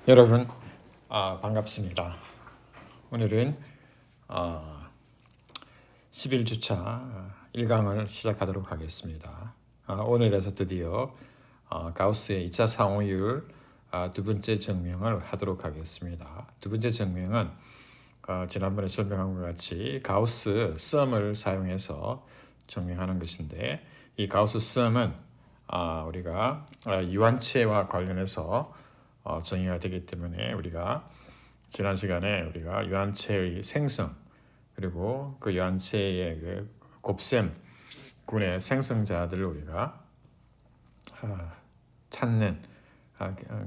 여러분 반갑습니다. 오늘은 11주차 1강을 시작하도록 하겠습니다. 오늘에서 드디어 가우스의 2차 상호율 두 번째 증명을 하도록 하겠습니다. 두 번째 증명은 지난번에 설명한 것 같이 가우스 썸을 사용해서 증명하는 것인데, 이 가우스 썸은 우리가 유한체와 관련해서 정의가 되기 때문에 우리가 지난 시간에 우리가 유한체의 생성 그리고 그 유한체의 그 곱셈 군의 생성자들을 우리가 찾는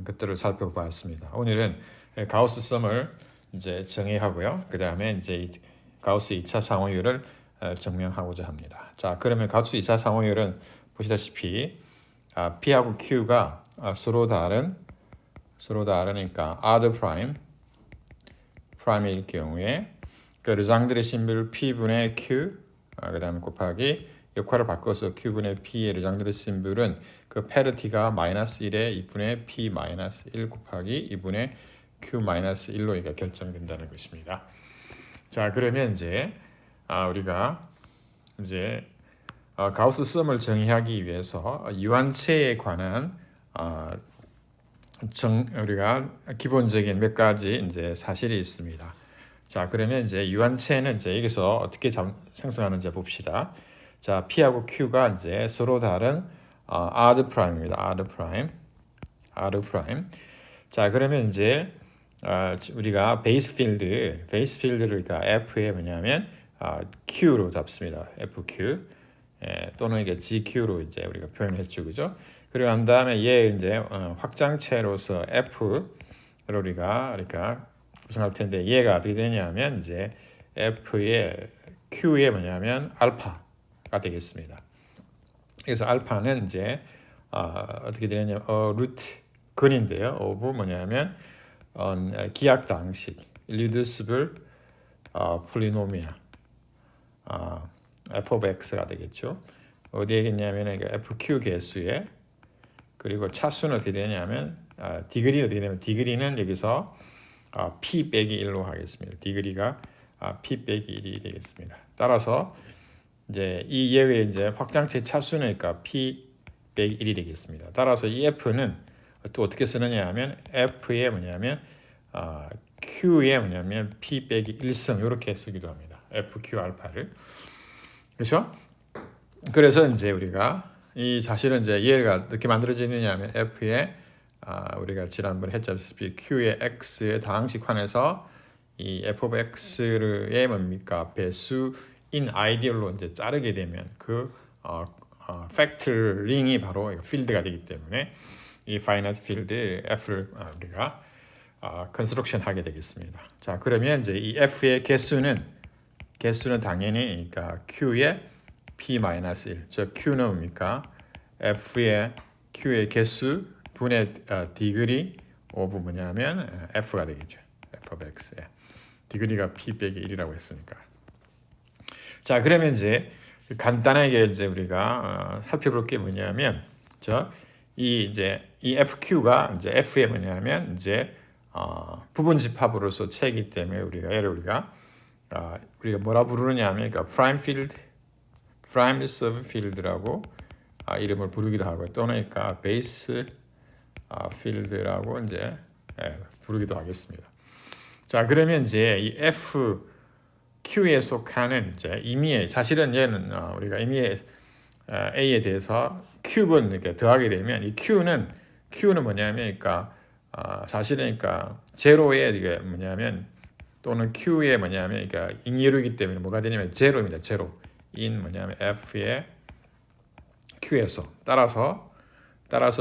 것들을 살펴보았습니다. 오늘은 가우스 썸을 이제 정의하고요. 그 다음에 이제 가우스 2차 상호율을 증명하고자 합니다. 자, 그러면 가우스 2차 상호율은 보시다시피 P하고 Q가 서로 다르니까 R 프라임일 경우에 그 르장드레 심볼 P분의 Q 그 다음에 곱하기 역할을 바꿔서 Q분의 P의 르장드레 심볼은 그 페르티가 마이너스 1에 2분의 P 마이너스 1 곱하기 2분의 Q 마이너스 1로 이게 결정된다는 것입니다. 자, 그러면 이제 우리가 이제 가우스 썸을 정의하기 위해서 유한체에 관한 우리가 기본적인 몇 가지 이제 사실이 있습니다. 자, 그러면 이제 유한체는 이제 여기서 어떻게 형성하는지 봅시다. 자, P하고 Q가 이제 서로 다른 R 프라임입니다. R 프라임. 자, 그러면 이제 우리가 베이스 필드를 그러니까 F에 뭐냐면 Q로 잡습니다. FQ 또는 이게 GQ로 이제 우리가 표현했죠, 그죠? 그리고 난 다음에 얘 이제 확장체로서 F를 우리가 구성할 텐데, 얘가 어떻게 되냐면 이제 F의 Q의 뭐냐면 알파가 되겠습니다. 그래서 알파는 이제 어떻게 되냐면 루트 근인데요. 오브 뭐냐면 기하학 방식 irreducible polynomial f of x가 되겠죠. 어디에겠냐면 fq 개수에, 그리고 차수는 어떻게 되냐면 디그리는 어떻게 되냐면 디그리는 여기서 p 빼기 1로 하겠습니다. 디그리가 p 빼기 1이 되겠습니다. 따라서 이제 이 예외의 이제 확장체 차수니까 p 빼기 1이 되겠습니다. 따라서 이 f는 또 어떻게 쓰느냐 하면 f에 뭐냐면 q에 뭐냐면 p 빼기 1승 이렇게 쓰기도 합니다. fq 알파를. 그렇죠? 그래서 이제 우리가 이 사실은 이제 얘가 어떻게 만들어지느냐 하면 f에 우리가 지난번에 했다시피 q의 x의 다항식환에서 이 f of x의 뭡니까 배수인 아이디얼로 이제 자르게 되면 그 팩터링이 바로 필드가 되기 때문에 이 파이나이트 필드 f를 우리가 컨스트럭션 하게 되겠습니다. 자, 그러면 이제 이 f의 개수는 당연히 그러니까 q의 p-1, 즉 q는 뭡니까 f의 q의 개수 분의 디그리 오브 뭐냐면 f가 되겠죠. f of x. 디그리가 p 빼기 1이라고 했으니까. 자, 그러면 이제 간단하게 이제 우리가 살펴볼 게 뭐냐면 이 fq가 이제 f에 뭐냐면 이제 부분 집합으로서 채이기 때문에 우리가 뭐라 부르느냐면 그러니까 프라임 서브 필드라고 이름을 부르기도 하고, 또는 그러니까 베이스 필드라고 이제 부르기도 하겠습니다. 자, 그러면 이제 이 FQ에 속하는 이제 임의의, 사실은 얘는 우리가 임의의 A에 대해서 큐브는 이렇게 더하게 되면 이 Q는 뭐냐면 그러니까 사실은 그러니까 제로에 이게 뭐냐면 또는 Q에 뭐냐면 그러니까 인이루기 때문에 뭐가 되냐면 제로입니다. 제로. 인 뭐냐면 F의 Q에서 따라서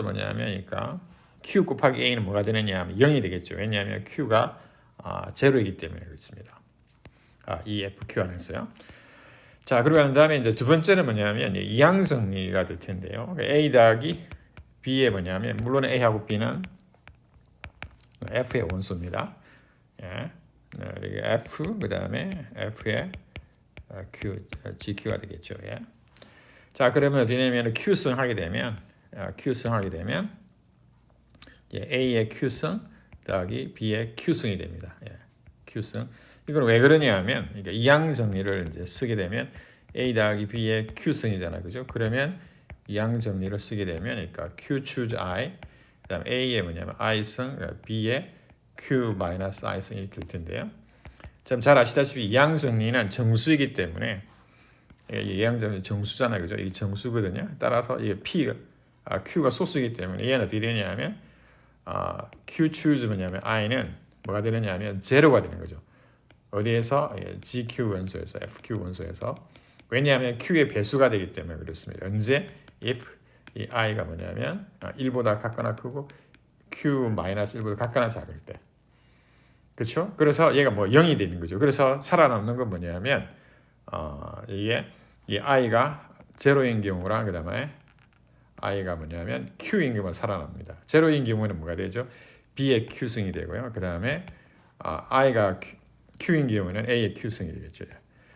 뭐냐면 그러니까 Q 곱하기 A는 뭐가 되느냐 하면 0이 되겠죠. 왜냐하면 Q가 제로이기 때문에 그렇습니다. 이 FQ 안에서요. 자, 그리고 난 다음에 이제 두 번째는 뭐냐면 이항 정리가 될 텐데요. A 더하기 B의 뭐냐면 물론 A하고 B는 F의 원소입니다. F 그 다음에 F의 GQ가 되겠죠. 자, 그러면 어떻게 되냐면 Q승 하게 되면 A의 Q승 더하기 b의 q승이 됩니다. 예, q승. 이건 왜 그러냐면 그러니까 이항 정리를 이제 쓰게 되면 a 더하기 b의 q승이잖아, 그죠? 그러면 이항 정리를 쓰게 되면 그러니까 q choose i, 그다음 a의 뭐냐면 i승, b의 q 마이너스 i승 이렇게 될 텐데요. 잘 아시다시피 이항 정리는 정수이기 때문에 이항 정리 정수잖아요, 그죠? 이 정수거든요. 따라서 이게 q가 소수이기 때문에 얘는 어떻게 되냐면 q choose 뭐냐면 i는 뭐가 되느냐면 제로가 되는 거죠. 어디에서? GQ 원소에서, FQ 원소에서. 왜냐하면 Q의 배수가 되기 때문에 그렇습니다. 언제? if 이 i가 뭐냐면 1보다 작거나 크고 Q-1보다 작거나 작을 때. 그렇죠? 그래서 얘가 뭐 0이 되는 거죠. 그래서 살아남는 건 뭐냐면 이게 이 i가 제로인 경우랑 그다음에 i가 뭐냐면 q인 경우만 살아납니다. 제로인 경우는 뭐가 되죠? b의 q승이 되고요. 그다음에 i가 q인 경우는 a의 q승이 되겠죠.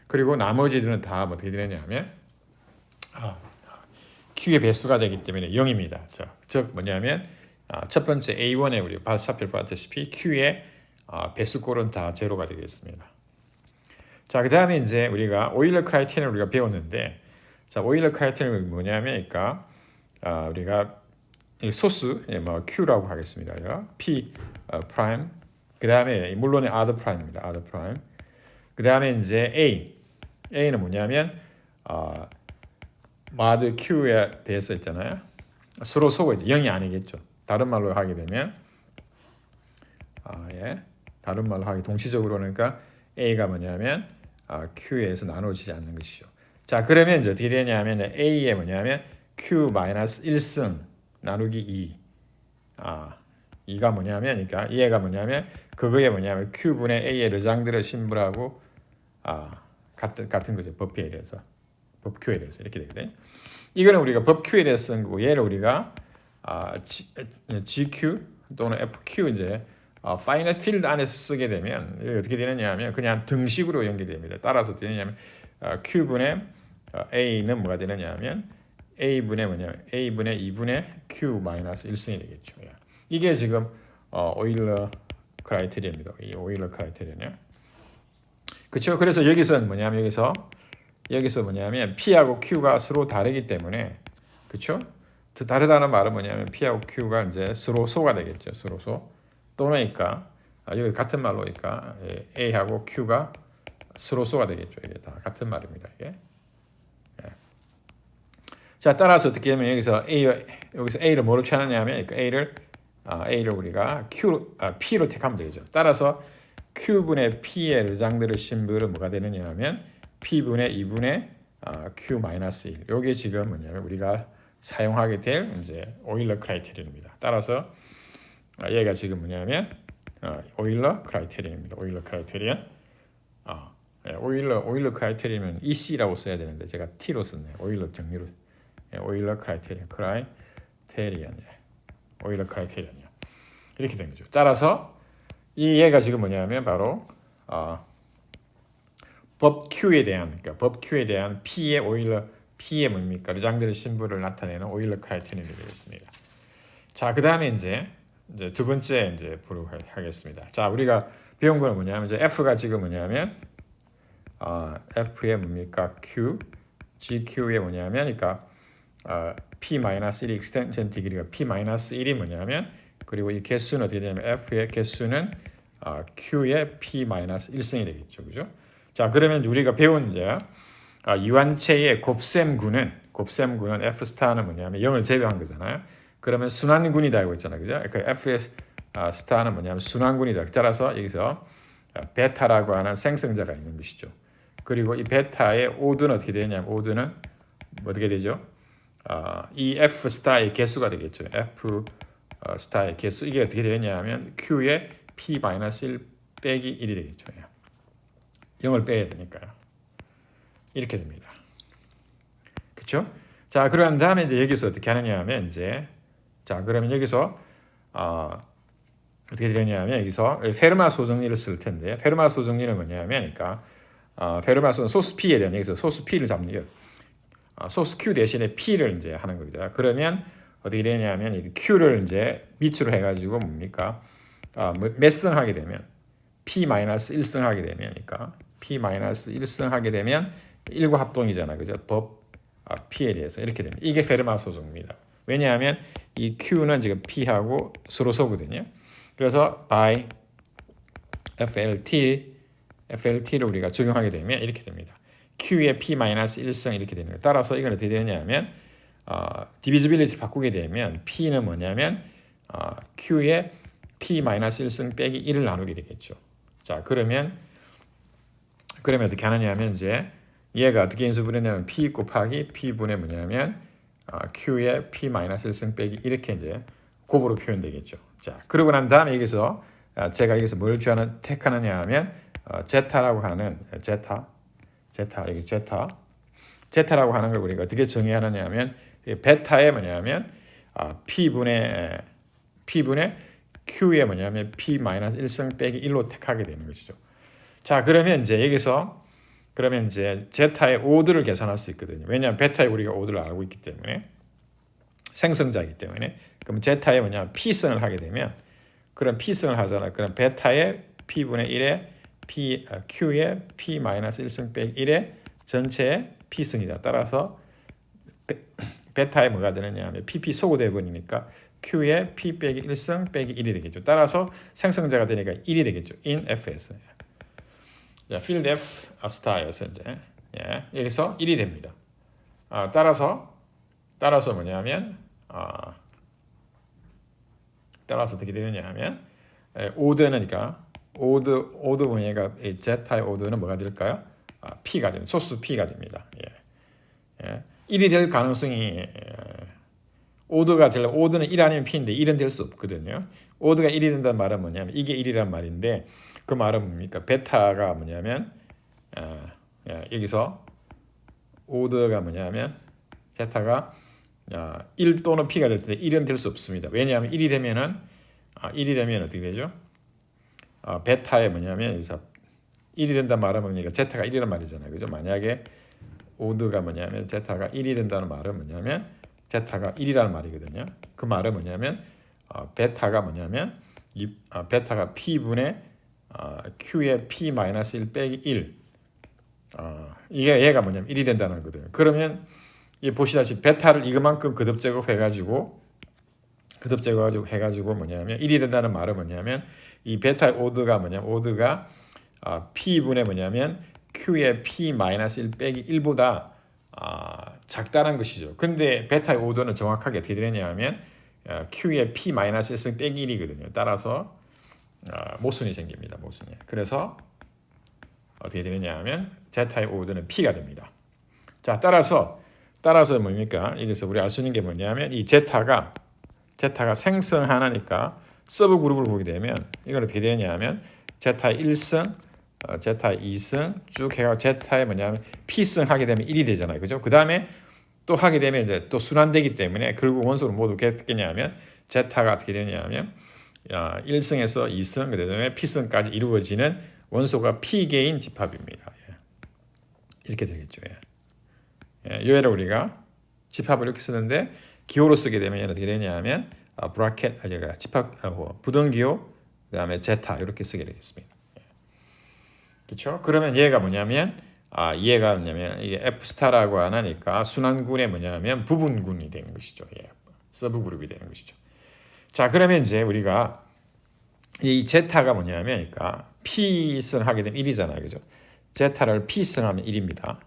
그리고 나머지들은 다 어떻게 되느냐면 q의 배수가 되기 때문에 0입니다. 즉 뭐냐면 첫 번째 a1에 우리 살펴봤다시피 q의 배수꼴은 다 제로가 되겠습니다. 자, 그다음에 이제 우리가 오일러 크라이테리언을 우리가 배웠는데, 자, 오일러 크라이테리언은 뭐냐면, 그러니까 우리가 소스 뭐 q라고 하겠습니다. p 프라임, 그다음에 물론의 r 프라임입니다. r 프라임. 그다음에 이제 a는 뭐냐면 mod q에 대해서 있잖아요. 서로 소고 0이 아니겠죠. 다른 말로 하게 되면 다른 말로 하기 동시적으로 그러니까 a가 뭐냐면 q에서 나눠지지 않는 것이죠. 자, 그러면 이제 어떻게 되냐면 a에 뭐냐면 q-1승 나누기 2. 2가 뭐냐면 그러니까 얘가 뭐냐면 그거에 뭐냐면 q분의 a의 르장들을 신분하고 같은 거죠. 법표에 대해서. 법Q에 대해서 이렇게 되거든요. 이거는 우리가 법Q에 대해서 쓴 거고 얘를 우리가 GQ 또는 FQ 이제 finite field 안에서 쓰게 되면 이게 어떻게 되느냐 하면 그냥 등식으로 연결됩니다. 따라서 어떻게 되느냐면 Q분의 A는 뭐가 되느냐 하면 A분의 뭐냐면 A분의 2분의 Q 마이너스 1승이 되겠죠. 이게 지금 오일러 크라이테리아입니다. 이 오일러 크라이테리아요. 그렇죠? 그래서 여기서는 뭐냐면 여기서 뭐냐면 P하고 Q가 서로 다르기 때문에 그렇죠? 다르다는 말은 뭐냐면 P하고 Q가 이제 서로 소가 되겠죠. 서로 소. 또는니까 여기 같은 말로 그러니까 A하고 Q가 서로 소가 되겠죠. 이게 다 같은 말입니다. 이게. 자, 따라서 어떻게 하면 여기서 A를 뭐로 취하느냐면 그러니까 A를 우리가 P로 택하면 되죠. 따라서 Q분의 P의 르장들의 심볼은 뭐가 되느냐 하면 P분의 2분의 Q-1. 요게 지금 뭐냐면 우리가 사용하게 될 이제 오일러 크라이테리언입니다. 따라서 얘가 지금 뭐냐면 오일러 크라이테리언입니다. 오일러 크라이테리언. 오일러 크라이테리언은 EC라고 써야 되는데 제가 T로 썼네요. 오일러 정리로. 오일러 크라이테리언. 오일러 크라이테리언이요. 이렇게 된 거죠. 따라서 얘가 지금 뭐냐면 바로 법 Q에 대한 P의 P의 뭡니까? 르장들의 심볼을 나타내는 오일러 크라이테리언이 되겠습니다. 자, 그다음에 이제 두 번째 이제 보도록 하겠습니다. 자, 우리가 배운 거는 뭐냐면 이제 F가 지금 뭐냐면 F의 뭡니까? GQ의 뭐냐면 그러니까 P-1이 익스텐션 디그리가 P-1이 뭐냐면 그리고 이 개수는 어떻게 되냐면 F의 개수는 Q의 P-1승이 되겠죠. 그죠? 자, 그러면 우리가 배운 이제 이완체의 곱셈군은 F 스타는 뭐냐면 0을 제외한 거잖아요. 그러면 순환군이다 이거 있잖아요. 그죠? 그 F의 스타는 뭐냐면 순환군이다. 따라서 여기서 베타라고 하는 생성자가 있는 것이죠. 그리고 이 베타의 오드는 어떻게 되냐면 오드는 어떻게 되죠? 이 F 스타의 개수가 되겠죠. F 스타의 개수. 이게 어떻게 되냐면 Q의 P-1 빼기 1이 되겠죠. 0을 빼야 되니까요. 이렇게 됩니다. 그렇죠? 자, 그런 다음에 이제 여기서 어떻게 하느냐 하면 이제 자, 그러면 여기서 어떻게 되냐면 여기서 페르마 소정리를 쓸 텐데 페르마 소정리는 뭐냐면 그러니까 페르마 소정 소스 P에 대한 여기서 소스 P를 잡는 게 소스 Q 대신에 P를 이제 하는 겁니다. 그러면 어떻게 되냐면 Q를 이제 밑으로 해가지고 뭡니까? 몇 승 하게 되면 p-1승 하게 되면니까 p-1승 하게 되면 1과 합동이잖아. 그죠? 법 p에 대해서 이렇게 됩니다. 이게 페르마 소송입니다. 왜냐하면 이 q는 지금 p하고 서로서거든요. 그래서 by FLT를 우리가 적용하게 되면 이렇게 됩니다. q의 p-1승 이렇게 됩니다. 따라서 이건 어떻게 되냐면 divisibility 바꾸게 되면 p는 뭐냐면 q의 p-1승 빼기 1을 나누게 되겠죠. 자, 그러면 어떻게 하느냐면 이제 얘가 어떻게 인수분해냐면 p 곱하기 p분의 뭐냐면 q의 p-1승 빼기 이렇게 이제 곱으로 표현되겠죠. 자, 그러고 난 다음에 여기서 제가 여기서 뭘 택하느냐 하면 제타라고 하는 여기 제타라고 하는 걸 우리가 어떻게 정의하느냐 하면 베타에 뭐냐면 p분의 q에 뭐냐면 p-1승 빼기 1로 택하게 되는 것이죠. 자, 그러면 이제 여기서 제타의 오드를 계산할 수 있거든요. 왜냐하면 베타에 우리가 오드를 알고 있기 때문에 생성자이기 때문에 그럼 제타에 뭐냐면 p승을 하게 되면 그럼 p승을 하잖아. 그럼 베타의 p분의 1에 q의 p-1승 빼기 1의 전체의 p승이다. 따라서 베타에 뭐가 되느냐 하면 pp 소거돼 버리니까 q의 p 빼기 1승 빼기 1이 되겠죠. 따라서 생성자가 되니까 1이 되겠죠. in f에서. 자, field f 스타에서 이제 여기서 1이 됩니다. 따라서 뭐냐면 따라서 어떻게 되느냐 하면 오드니까 오드 분야가 제타의 오드는 뭐가 될까요? p가 됩니다. 소수 p가 됩니다. 1이 될 가능성이 오드가 되려 오드는 1 아니면 p인데 1은 될 수 없거든요. 오드가 1이 된다는 말은 뭐냐면 이게 1이란 말인데 그 말은 뭡니까? 베타가 뭐냐면 여기서 오드가 뭐냐면 베타가 1 또는 p가 될 때 1은 될 수 없습니다. 왜냐하면 1이 되면 어떻게 되죠? 베타에 뭐냐면 여기서 1이 된다는 말은 뭡니까? 제타가 1이란 말이잖아요. 그죠? 만약에 오드가 뭐냐면 제타가 1이 된다는 말은 뭐냐면 제타가 1이라는 말이거든요. 그 말은 뭐냐면 베타가 뭐냐면 베타가 p분의 q의 p-1 빼기 1 이게 얘가 뭐냐면 1이 된다는 거거든요. 그러면 이 보시다시피 베타를 이거만큼 거듭 제곱해가지고 뭐냐면 1이 된다는 말은 뭐냐면 이 베타의 오드가 뭐냐면 오드가 p분의 뭐냐면 q의 p-1 빼기 1보다 작다는 것이죠. 근데 베타의 오드는 정확하게 어떻게 되느냐면 q의 p-1승 빼기 1이거든요. 따라서 모순이 생깁니다. 모순이. 그래서 어떻게 되느냐 하면 제타의 오드는 p가 됩니다. 자, 따라서 뭡니까? 여기서 우리 알 수 있는 게 뭐냐면 이 제타가 생성하나니까 서브 그룹을 보게 되면 이건 어떻게 되느냐면 제타의 1승, 제타의 2승 쭉 해가 제타의 뭐냐면 p승 하게 되면 1이 되잖아요. 그죠? 그다음에 또 하게 되면 이제 또 순환되기 때문에 결국 원소를 모두 겠냐면 제타가 어떻게 되냐면 1승에서 2승 그다음에 p승까지 이루어지는 원소가 p개인 집합입니다. 이렇게 되겠죠. 요애를 우리가 집합을 이렇게 쓰는데 기호로 쓰게 되면 어떻게 되냐면 브라켓 집합 부등기호 그다음에 제타 이렇게 쓰게 되겠습니다. 그렇죠? 그러면 얘가 뭐냐면 이게 F 스타라고 하니까 순환군의 뭐냐면 부분군이 되는 것이죠. 서브 그룹이 되는 것이죠. 자, 그러면 이제 우리가 이 제타가 뭐냐면 그러니까 P승 하게 되면 1이잖아요. 그죠? 제타를 P승 하면 1입니다.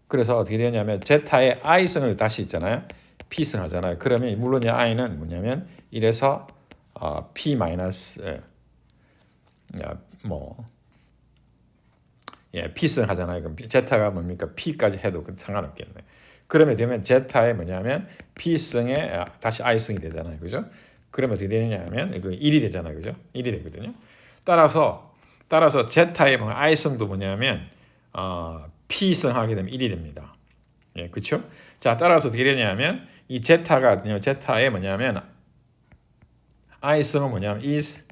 그래서 어떻게 되냐면 제타의 I승을 다시 있잖아요. P승 하잖아요. 그러면 물론 이 I는 뭐냐면 1에서 P 마이너스 P승 하잖아요. 그럼 제타가 뭡니까? P까지 해도 상관없겠네. 그러면 되면 제타에 뭐냐면 P승에 다시 I승이 되잖아요. 그죠? 그러면 어떻게 되느냐면 이거 1이 되잖아요. 그죠? 1이 되거든요. 따라서 제타의 I승도 뭐냐면 P승 하게 되면 1이 됩니다. 그렇죠? 자, 따라서 어떻게 되냐면 이 제타에 뭐냐면 I승은 뭐냐면 is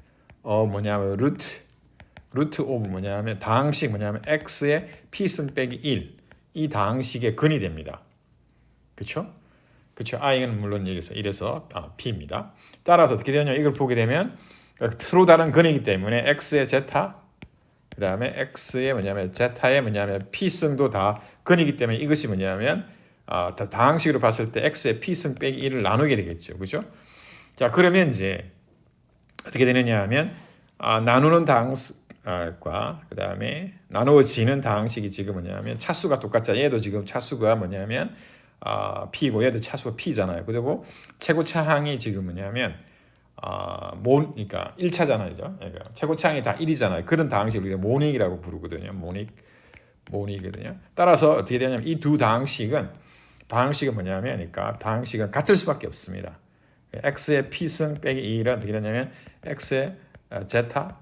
뭐냐면 루트 오브 뭐냐면 다항식 뭐냐면 x의 p승 빼기 1 이 다항식의 근이 됩니다. 그렇죠? 이는 물론 여기서 1에서 p입니다. 따라서 어떻게 되냐 이걸 보게 되면 그러니까 서로 다른 근이기 때문에 x의 제타 그다음에 x의 뭐냐면 제타의 뭐냐면 p승도 다 근이기 때문에 이것이 뭐냐면 다항식으로 봤을 때 x의 p승 빼기 1을 나누게 되겠죠. 그죠? 자, 그러면 이제 어떻게 되느냐 하면 나누는 다항식과 그다음에 나누어지는 다항식이 지금 뭐냐면 차수가 똑같잖아요. 얘도 지금 차수가 뭐냐면 p고 얘도 차수가 p잖아요. 그리고 최고차항이 지금 뭐냐면 그러니까 1차잖아요. 그러니까 최고차항이 다 1이잖아요. 그런 다항식을 우리가 모닉이라고 부르거든요. 모닉이거든요. 따라서 어떻게 되냐면 이 두 다항식은 뭐냐면 그러니까 다항식은 같을 수밖에 없습니다. x의 p승 빼기 2는 어떻게 되냐면 x의 제타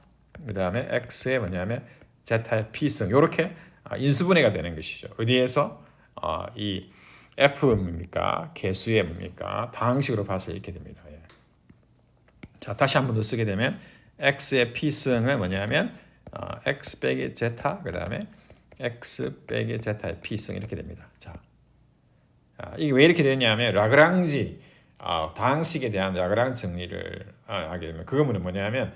그다음에 x의 뭐냐면 제타의 p승 이렇게 인수분해가 되는 것이죠. 어디에서 이 f입니까? 개수의 뭡니까? 다항식으로 봐서 이렇게 됩니다. 예. 자, 다시 한 번 더 쓰게 되면 x의 p승은 뭐냐면 x 빼기 제타 그다음에 x 빼기 제타의 p승 이렇게 됩니다. 자, 이게 왜 이렇게 되냐면 라그랑지 다항식에 대한 라그랑지 정리를 하게 되면 그거는 뭐냐면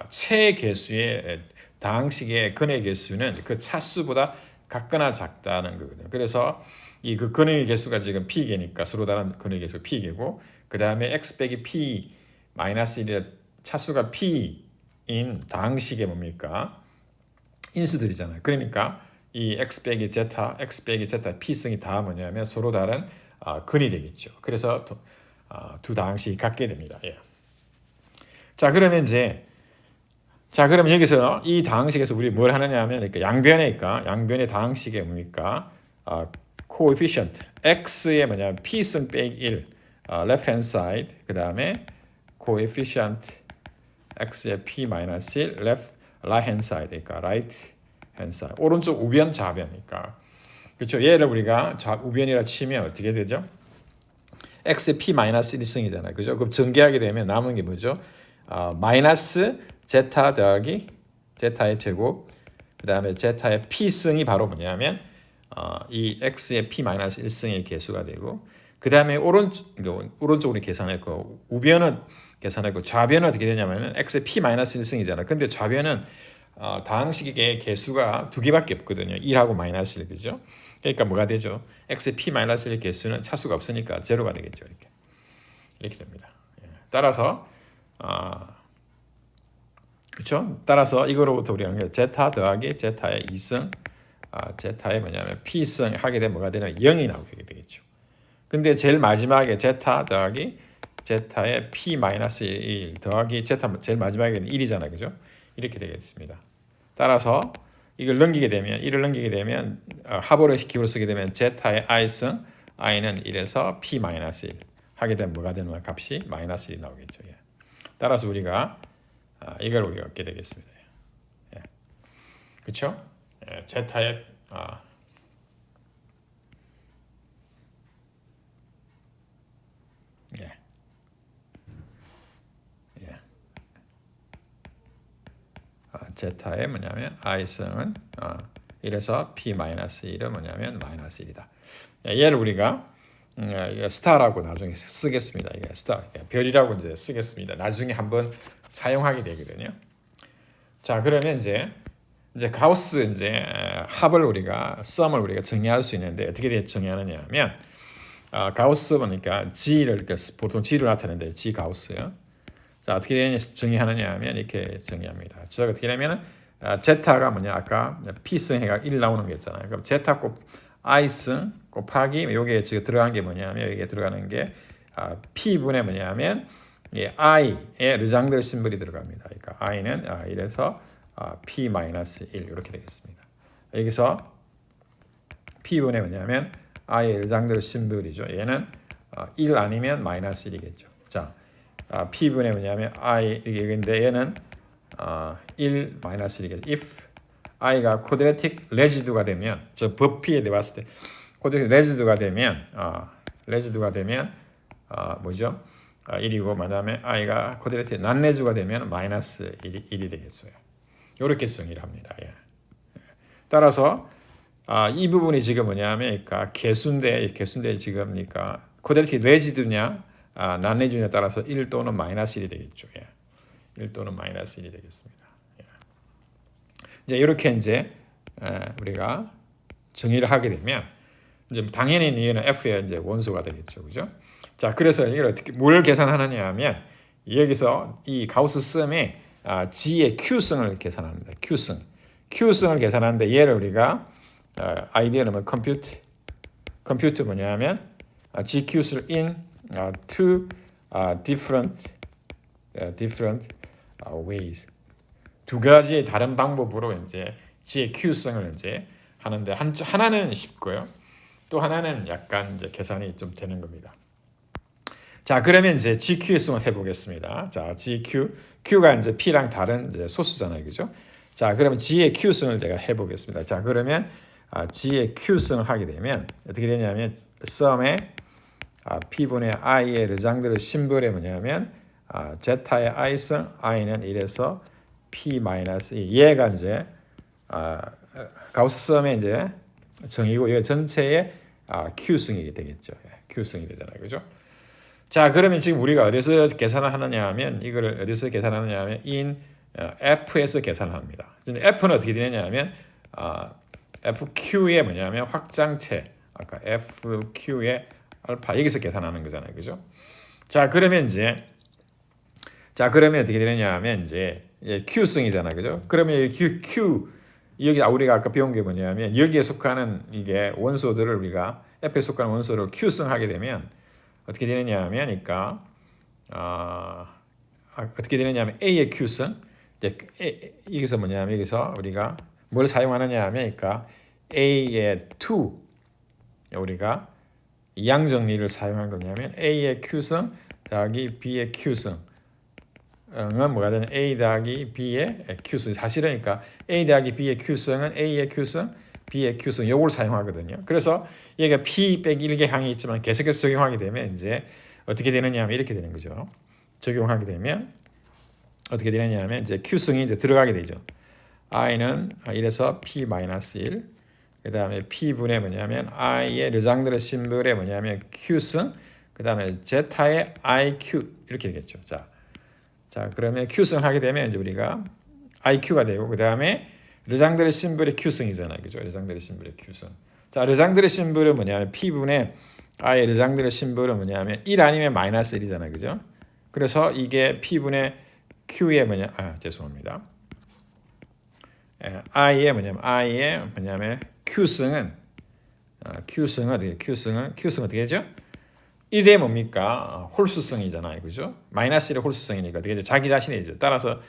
최개수의 다항식의 근의 개수는 그 차수보다 같거나 작다는 거거든요. 그래서 이 그 근의 개수가 지금 p개니까 서로 다른 근의 개수 p개고 그 다음에 x 빼기 p 마이너스 1의 차수가 p인 다항식의 뭡니까? 인수들이잖아요. 그러니까 이 x 빼기 제타 p승이 다 뭐냐면 서로 다른 근이 되겠죠. 그래서 두 다항식이 같게 됩니다. 예. 자, 그러면 그럼 여기서 이 다항식에서 우리 뭘 하느냐 하면 그러니까 양변의 다항식의 뭡니까? coefficient x의 뭐냐면 p승 빼기 1 left hand side 그다음에 coefficient x의 p 마이너스 1 left right hand side 그러니까 right hand side 오른쪽 우변 좌변이니까 그렇죠. 얘를 우리가 우변이라 치면 어떻게 되죠? x의 p 마이너스 1승이잖아요. 그죠? 그럼 전개하게 되면 남은 게 뭐죠? 마이너스 제타 더하기 제타의 제곱 그다음에 제타의 p승이 바로 뭐냐면 이 x의 p 마이너스 1승의 개수가 되고 그다음에 오른쪽으로 계산했고 우변은 계산했고 좌변은 어떻게 되냐면 x의 p 마이너스 1승이잖아요. 근데 좌변은 다항식의 개수가 두 개밖에 없거든요. 1하고 마이너스 1 그죠? 그러니까 뭐가 되죠? x의 p 마이너스 1 개수는 차수가 없으니까 제로가 되겠죠. 이렇게 됩니다. 따라서 그렇죠? 따라서 이거로부터 우리가 제타 더하기 제타의 2승 제타의 뭐냐면 p승 하게 되면 뭐가 되냐면 0이 나오게 되겠죠. 근데 제일 마지막에 제타 더하기 제타의 p 마이너스 1 더하기 제타 제일 마지막에는 1이잖아요. 그죠? 이렇게 되겠습니다. 따라서 이를 넘기게 되면 합으로 기호로 쓰게 되면 제타의 i승 i는 1에서 p 마이너스 1 하게 되면 뭐가 되는 거야? 값이 마이너스 1이 나오겠죠. 예. 따라서 우리가 이걸 우리가 얻게 되겠습니다. 예. 그렇죠? 예. 제타의 제타의 뭐냐면 i승은 1에서 p 마이너스 1은 뭐냐면 마이너스 1이다. 얘를 우리가 스타라고 나중에 쓰겠습니다. 이게 스타 별이라고 이제 쓰겠습니다. 나중에 한번 사용하게 되거든요. 자, 그러면 이제 가우스 합을 우리가 썸을 우리가 정의할 수 있는데 어떻게 정의하느냐 하면 가우스 보니까 g를 보통 g로 나타내는데 g 가우스요. 자, 어떻게 정의하느냐 하면 이렇게 정의합니다. 저 어떻게 되냐면 제타가 뭐냐 아까 p승 해가 1 나오는 게 있잖아요. 그럼 제타 곱 i승 곱하기 여기에 지금 들어간 게 뭐냐면 여기에 들어가는 게 p분의 뭐냐면 i의 르장들 심볼이 들어갑니다. 그러니까 i는 1에서 p 마이너스 1 이렇게 되겠습니다. 여기서 p분의 뭐냐면 i의 르장들 심볼이죠. 얘는 1 아니면 마이너스 1이겠죠. 자, p분의 뭐냐면 i 이게인데 얘는 1 마이너스 1이겠죠. if i가 쿼드레틱 레지두가 되면 저 법피에 대봤을 때 쿼드레틱 레지두가 되면 뭐죠? 1이고 만약에 i가 쿼드레틱 난레지두가 되면 마이너스 1이 되겠어요. 이렇게 정의를 합니다. 예. 따라서 이 부분이 지금 뭐냐면 그러니까 개수인데 지금 그러니까 쿼드레틱 레지두냐 난레지두냐에 따라서 1 또는 마이너스 1이 되겠죠. 예. 1 또는 마이너스 1이 되겠습니다. 이제 이렇게 이제 우리가 정의를 하게 되면 이제 당연히 얘는 F의 이제 원소가 되겠죠, 그죠? 자, 그래서 이걸 어떻게 뭘 계산하느냐 하면 여기서 이 가우스 썸에 G의 Q승을 계산합니다. Q승을 계산하는데 얘를 우리가 아이디어는 뭐 컴퓨트 뭐냐면 GQ를 in two different ways 두 가지의 다른 방법으로 이제 G의 Q승을 이제 하는데 하나는 쉽고요. 또 하나는 약간 이제 계산이 좀 되는 겁니다. 자, 그러면 이제 GQ의 승을 해보겠습니다. 자, Q가 이제 P랑 다른 이제 소수잖아요, 그죠? 자, 그러면 G의 Q승을 제가 해보겠습니다. 자, 그러면 G의 Q승을 하게 되면 어떻게 되냐면 썸에 P분의 I의 르장드르 심벌이 뭐냐면 Z의 I승, I는 1에서 P-2. 얘가 이제 가우스 썸의 이제 정의고 이거 전체의 Q승이 되겠죠. Q승이 되잖아요, 그죠? 자, 그러면 지금 우리가 어디서 계산을 하느냐 하면 이거를 어디서 계산하느냐 하면 in F에서 계산을 합니다. F는 어떻게 되느냐 하면 FQ의 뭐냐면 확장체 아까 FQ의 알파 여기서 계산하는 거잖아요, 그죠? 자, 그러면 어떻게 되느냐 하면 이제 Q승이잖아요, 그죠? 그러면 이 Q 여기 우리가 아까 배운 게 뭐냐면 여기에 속하는 이게 원소들을 우리가 F에 속하는 원소를 Q승하게 되면 어떻게 되느냐 하면 그러니까 어떻게 되느냐 하면 A의 Q승 여기서 뭐냐면 여기서 우리가 뭘 사용하느냐 하면 그러니까 A의 2 우리가 양정리를 사용한 거냐면 A의 Q승 더하기 B의 Q승 은 뭐가 되냐 A 더하기 B의 Q승 사실은 그러니까 A 더하기 B의 Q승은 A의 Q승 B의 Q승 요걸 사용하거든요. 그래서 얘가 P 빼기 1개 항이 있지만 계속해서 적용하게 되면 이제 어떻게 되느냐 하면 이렇게 되는 거죠. 적용하게 되면 어떻게 되느냐 하면 이제 Q승이 이제 들어가게 되죠. I는 1에서 P-1 그 다음에 P분의 뭐냐면 I의 르장드르 심벌의 뭐냐면 Q승 그 다음에 Z의 IQ 이렇게 되겠죠. 자 그러면 Q승 하게 되면 이제 우리가 IQ가 되고 그 다음에 르장드르 심벌의 Q승이잖아요, 그죠? 르장드르 심벌의 Q승. 자, 르장드르 심벌은 뭐냐면 P분의 I의 르장드르 심벌은 뭐냐면 1 아니면 마이너스 1이잖아요, 그죠? 그래서 이게 P분의 Q의 죄송합니다. I의 뭐냐면 Q승은 어떻게 되죠? 1의 뭡니까? 홀수성이잖아요, 그죠? 마이너스 1의 홀수성이니까 어떻게 되죠? 자기 자신이죠. 따라서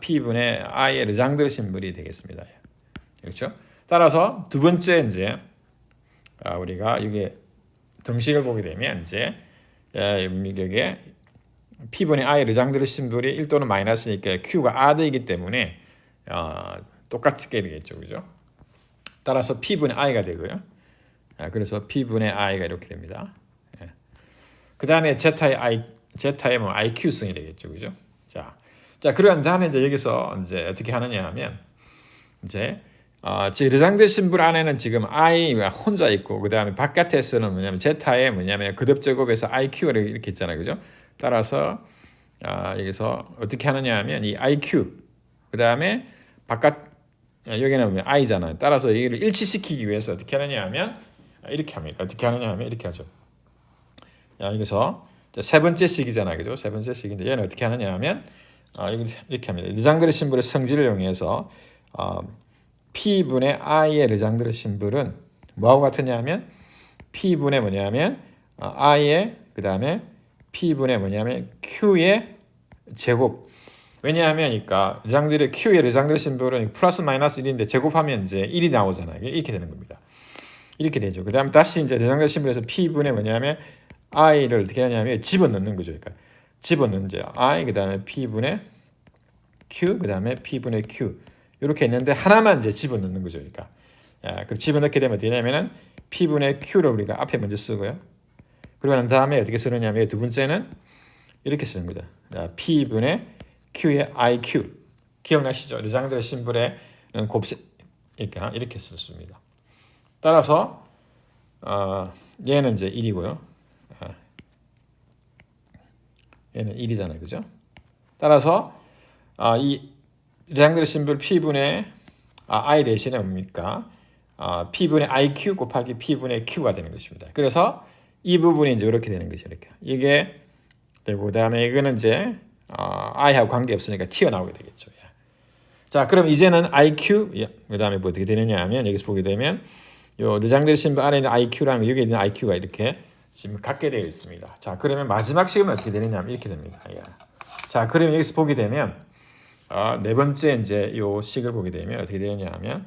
P분의 I의 르장드르 심벌이 되겠습니다. 그렇죠? 따라서 두 번째 이제 우리가 이게 등식을 보게 되면 이제 여기에 P분의 I 르장드르 심벌이 1 또는 마이너스니까 Q가 R이기 때문에 똑같게 되겠죠, 그죠? 따라서 P분의 I가 되고요. 그래서 P분의 I가 이렇게 됩니다. 그 다음에 Z의 IQ승이 되겠죠, 그죠? 자, 그런 다음에 이제 여기서 이제 어떻게 하느냐 하면 이제 르장드르 심벌 안에는 지금 I가 혼자 있고 그 다음에 바깥에서는 뭐냐면 Z의 뭐냐면 거듭제곱에서 IQ가 이렇게 있잖아요, 그죠? 따라서 여기서 어떻게 하느냐 하면 이 IQ 그 다음에 바깥 여기는 I잖아요. 따라서 이를 일치시키기 위해서 어떻게 하느냐 하면 이렇게 합니다. 어떻게 하느냐 하면 이렇게 하죠. 여기서 세 번째 식이잖아요, 그죠? 세 번째 식인데 얘는 어떻게 하느냐 하면 이렇게 합니다. 르장드르 심벌의 성질을 이용해서 P분의 I의 르장드르 심벌은 뭐하고 같으냐 하면 P분의 뭐냐면 I의 그 다음에 P분의 뭐냐면 Q의 제곱. 왜냐하면 그러니까 Q의 르장드르 심벌은 플러스 마이너스 1인데 제곱하면 이제 1이 나오잖아요. 이렇게 되는 겁니다. 이렇게 되죠. 그 다음에 다시 이제 르장드르 심벌에서 P분의 뭐냐면 I를 어떻게 하냐면 집어넣는 거죠. 그러니까 집어넣는 이제 I 그 다음에 P분의 Q 그 다음에 P분의 Q 이렇게 있는데 하나만 이제 집어넣는 거죠. 그러니까 그럼 집어넣게 되면 어떻게 되냐면은 P분의 Q를 우리가 앞에 먼저 쓰고요. 그리고 난 다음에 어떻게 쓰느냐면 두 번째는 이렇게 쓰는 거죠. P분의 Q의 IQ 기억나시죠? 르장드르 심벌의 곱셈이니까 이렇게 썼습니다. 따라서 얘는 이제 1이고요. 얘는 1이잖아요, 그죠? 따라서 이 레장드르 심볼 P분의 I 대신에 뭡니까? P분의 IQ 곱하기 P분의 Q가 되는 것입니다. 그래서 이 부분이 이제 이렇게 되는 것이 이렇게. 이게 되고 그다음에 이거는 이제 I하고 관계 없으니까 튀어나오게 되겠죠. 예. 자, 그럼 이제는 IQ 그다음에 뭐 어떻게 되느냐 하면 여기서 보게 되면 요 르장드르 심볼 안에 있는 IQ랑 여기 있는 IQ가 이렇게 지금 같게 되어 있습니다. 자, 그러면 마지막 식은 어떻게 되느냐 하면 이렇게 됩니다. 예. 자, 그러면 여기서 보게 되면 네 번째 이제 요 식을 보게 되면 어떻게 되느냐 하면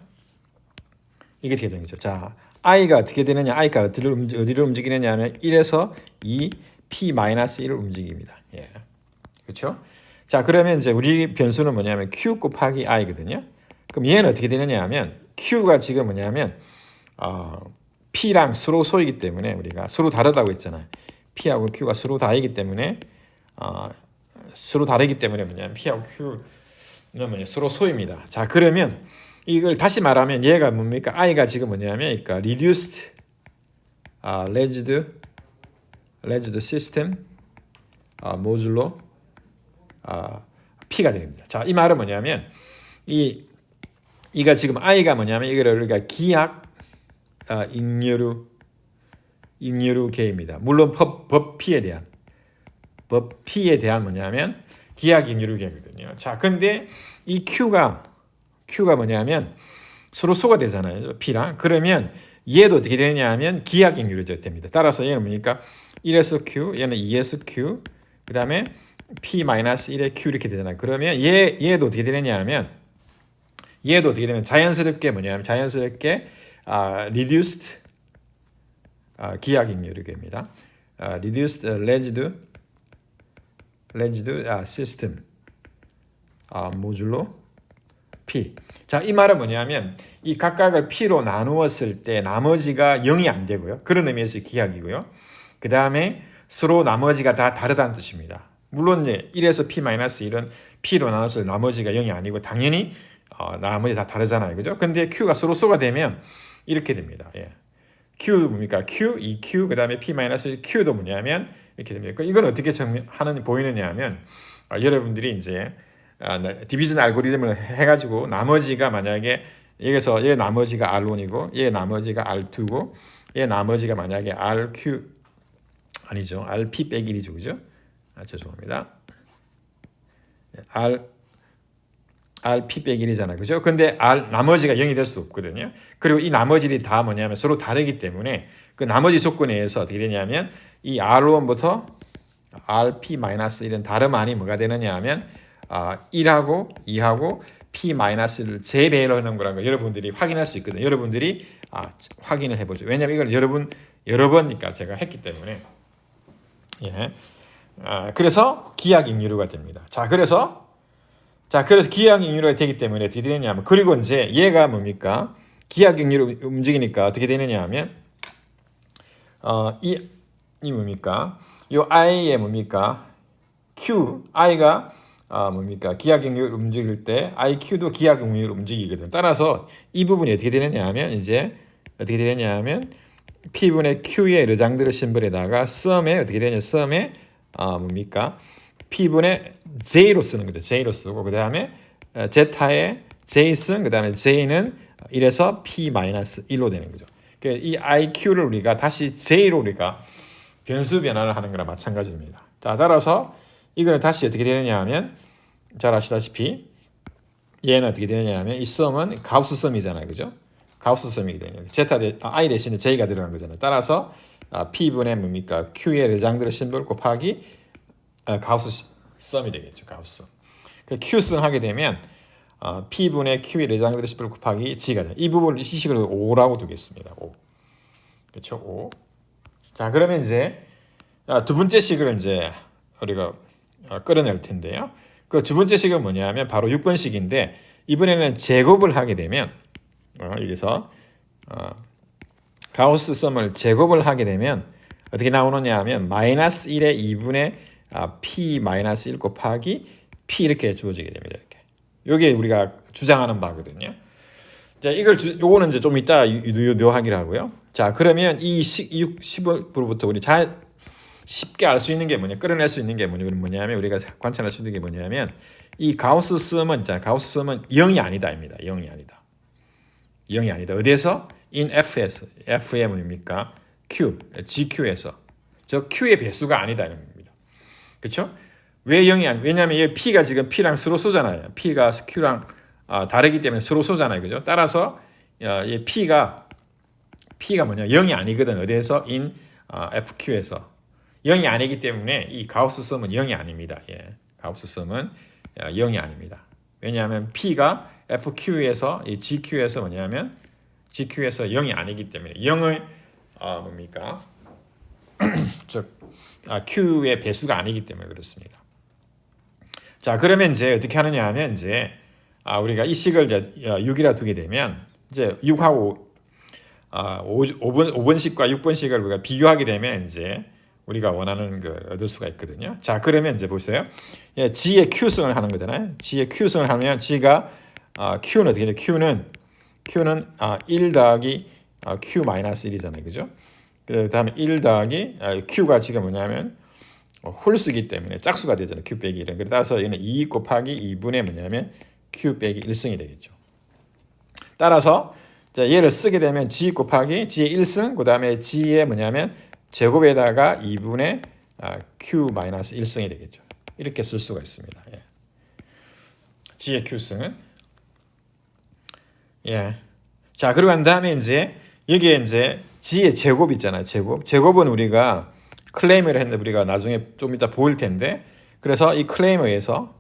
이게 어떻게 되는 거죠. 자, i가 어떻게 되느냐, i가 어디를 움직이느냐 하면 1에서 2 p-1을 움직입니다. 예. 그렇죠? 자, 그러면 이제 우리 변수는 뭐냐면 q 곱하기 i거든요. 그럼 얘는 어떻게 되느냐 하면 q가 지금 뭐냐면 p랑 서로 소이기 때문에 우리가 서로 다르다고 했잖아요. p하고 q가 서로 다르기 때문에 서로 다르기 때문에 뭐냐면 p하고 q는 서로 소입니다. 자, 그러면 이걸 다시 말하면 얘가 뭡니까? i가 지금 뭐냐면 그러니까 reduced alleged system 모듈로 p가 됩니다. 자, 이 말은 뭐냐면 이가 지금 i가 뭐냐면 이거를 우리가 기하 잉여루계입니다. 물론 법 P에 대한 뭐냐면 기하 잉여루계거든요. 자, 근데 이 Q가 뭐냐면 서로 소가 되잖아요. P랑. 그러면 얘도 어떻게 되냐 하면 기하 잉여루가 됩니다. 따라서 얘는 뭡니까? 1에서 Q, 얘는 2에서 Q, 그 다음에 P-1에 Q 이렇게 되잖아요. 그러면 얘도 어떻게 되느냐 하면 얘도 어떻게 되면 자연스럽게 뭐냐면 reduced 기하 잉여루계입니다. reduced alleged system 모듈로 P. 자, 이 말은 뭐냐면 이 각각을 P로 나누었을 때 나머지가 0이 안 되고요. 그런 의미에서 기하이고요. 그 다음에 서로 나머지가 다 다르다는 뜻입니다. 물론 이제 1에서 P-1은 P로 나눴을 때 나머지가 0이 아니고 당연히 나머지 다 다르잖아요. 그죠? 근데 Q가 서로 소가 되면 이렇게 됩니다. 예. Q 뭡니까? Q, EQ, 그 다음에 P-Q도 뭐냐면 이렇게 됩니다. 이건 어떻게 보이느냐 하면 여러분들이 이제 디비전 알고리즘을 해가지고 나머지가 만약에 여기서 얘 나머지가 R1이고 얘 나머지가 R2고 얘 나머지가 만약에 RQ 아니죠. RP 빼기 1이죠. 그죠? 죄송합니다. RP 빼기 1이잖아요. 그죠? 근데 나머지가 0이 될 수 없거든요. 그리고 이 나머지들이 다 뭐냐면 서로 다르기 때문에 그 나머지 조건에 의해서 어떻게 되냐면 이 R1부터 RP-1은 다름 아니 뭐가 되느냐 하면 1하고 2하고 P-를 재배열로 하는 거라는 거 여러분들이 확인할 수 있거든요. 여러분들이 확인을 해보죠. 왜냐하면 이걸 여러 번이니까 제가 했기 때문에. 예. 그래서 기하 잉여루가 됩니다. 그래서 기하 잉여루가 되기 때문에 어떻게 되느냐면 그리고 이제 얘가 뭡니까? 기하 잉여루 움직이니까 어떻게 되느냐 하면 이 뭡니까? 요 i의 뭡니까? q i가 뭡니까? 기하 잉여루 움직일 때 iq도 기하 잉여루 움직이거든. 따라서 이 부분이 어떻게 되느냐 하면 이제 어떻게 되느냐 하면 P분의 Q의 르장드르 심볼에다가 썸에 어떻게 되냐? 썸에 뭡니까? P분의 J로 쓰는 거죠. J로 쓰고 그 다음에 제타의 J승 그 다음에 J는 1에서 P-1로 되는 거죠. 이 IQ를 우리가 다시 J로 우리가 변수 변환을 하는 거랑 마찬가지입니다. 자, 따라서 이거는 다시 어떻게 되느냐 하면 잘 아시다시피 얘는 어떻게 되느냐 하면 이 썸은 가우스 썸이잖아요. 그죠? 가우스 썸이기 때문에 I 대신에 J가 들어간 거잖아요. 따라서 P분의 뭡니까? Q의 르장드르 심볼 곱하기 가우스 썸이 되겠죠. 가우스 썸. Q승 하게 되면 P분의 Q의 르장드르 심볼 곱하기 G가 돼요. 이 부분을 이 식을 5라고 두겠습니다. 5. 그렇죠? 5. 자, 그러면 이제 두 번째 식을 이제 우리가 끌어낼 텐데요. 그 두 번째 식은 뭐냐면 바로 6번식인데 이번에는 제곱을 하게 되면 여기서 가우스 썸을 제곱을 하게 되면 어떻게 나오느냐 하면 마이너스 1의 2분의 P-1 곱하기 P 이렇게 주어지게 됩니다. 이렇게. 이게 우리가 주장하는 바거든요. 자, 요거는 이제 좀 이따 유효하기로 하고요. 자, 그러면 이 10부터 우리 쉽게 알 수 있는 게 뭐냐, 끌어낼 수 있는 게 뭐냐면 우리가 관찰할 수 있는 게 뭐냐면 이 가우스 썸은 있잖아요. 가우스 썸은 0이 아니다입니다. 0이 아니다. 0이 아니다. 어디에서? in f에서. f의 뭡니까? q, gq에서. 저 q의 배수가 아니다 이런 겁니다. 그렇죠? 왜 0이 아니? 왜냐하면 얘 p가 지금 p랑 서로 쏘잖아요. p가 q랑 다르기 때문에 서로 쏘잖아요. 그죠? 따라서 얘 p가 뭐냐? 0이 아니거든. 어디에서? in fq에서. 0이 아니기 때문에 이 가우스 썸은 0이 아닙니다. 예. 가우스 썸은 0이 아닙니다. 왜냐하면 p가 fq에서 이 gq에서 뭐냐면 gq에서 0이 아니기 때문에 0을 뭡니까? 즉 q의 배수가 아니기 때문에 그렇습니다. 자, 그러면 이제 어떻게 하느냐 하면 이제 우리가 이 식을 이제 6이라 두게 되면 이제 6하고 5번식과 6번식을 우리가 비교하게 되면 이제 우리가 원하는 걸 얻을 수가 있거든요. 자, 그러면 이제 보세요. 예, G의 Q승을 하는 거잖아요. G의 Q승을 하면 G가 Q는 어떻게 돼요? Q는 1 더하기 Q-1이잖아요. 그죠? 그 다음에 1 더하기 Q가 지금 뭐냐면 홀수기 때문에 짝수가 되잖아요. Q 빼기 1은. 따라서 얘는 2 곱하기 2분의 뭐냐면 Q 빼기 1승이 되겠죠. 따라서 자, 얘를 쓰게 되면 G 곱하기 G의 1승, 그 다음에 G의 뭐냐면 제곱에다가 2분의 Q-1승이 되겠죠. 이렇게 쓸 수가 있습니다. 예. G의 Q승은 예. 자, 그러고 난 다음에 이제 여기에 이제 G의 제곱 있잖아요. 제곱은 우리가 클레임을 했는데 우리가 나중에 좀 이따 보일 텐데, 그래서 이 클레임에 의해서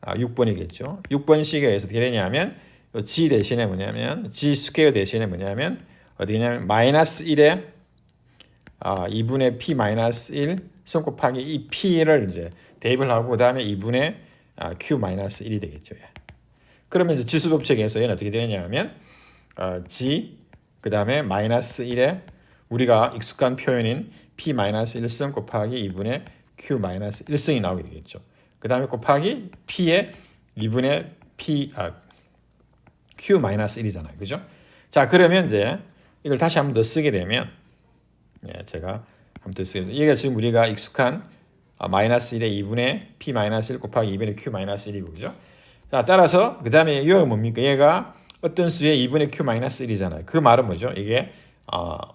6번이겠죠. 6번식에 의해서 어떻게 되냐면 G 대신에 뭐냐면 G 스퀘어 대신에 뭐냐면 어디냐면 마이너스 1에 2분의 P 마이너스 1 승 곱하기 이 P를 이제 대입을 하고 그 다음에 2분의 Q 마이너스 1이 되겠죠. 그러면 이제 지수법칙에서 얘는 어떻게 되냐면 G 그 다음에 마이너스 1에 우리가 익숙한 표현인 P 마이너스 1승 곱하기 2분의 Q 마이너스 1승이 나오게 되겠죠. 그 다음에 곱하기 P의 2분의 Q 마이너스 1이잖아요. 그죠? 자, 그러면 이제 이걸 다시 한 번 더 쓰게 되면 제가 한번 더 쓰게 되면 이게 지금 우리가 익숙한 마이너스 1의 2분의 P 마이너스 1 곱하기 2분의 Q 마이너스 1이고 그죠? 자, 따라서 그 다음에 이거 뭡니까? 얘가 어떤 수의 2분의 Q 마이너스 1이잖아요. 그 말은 뭐죠? 이게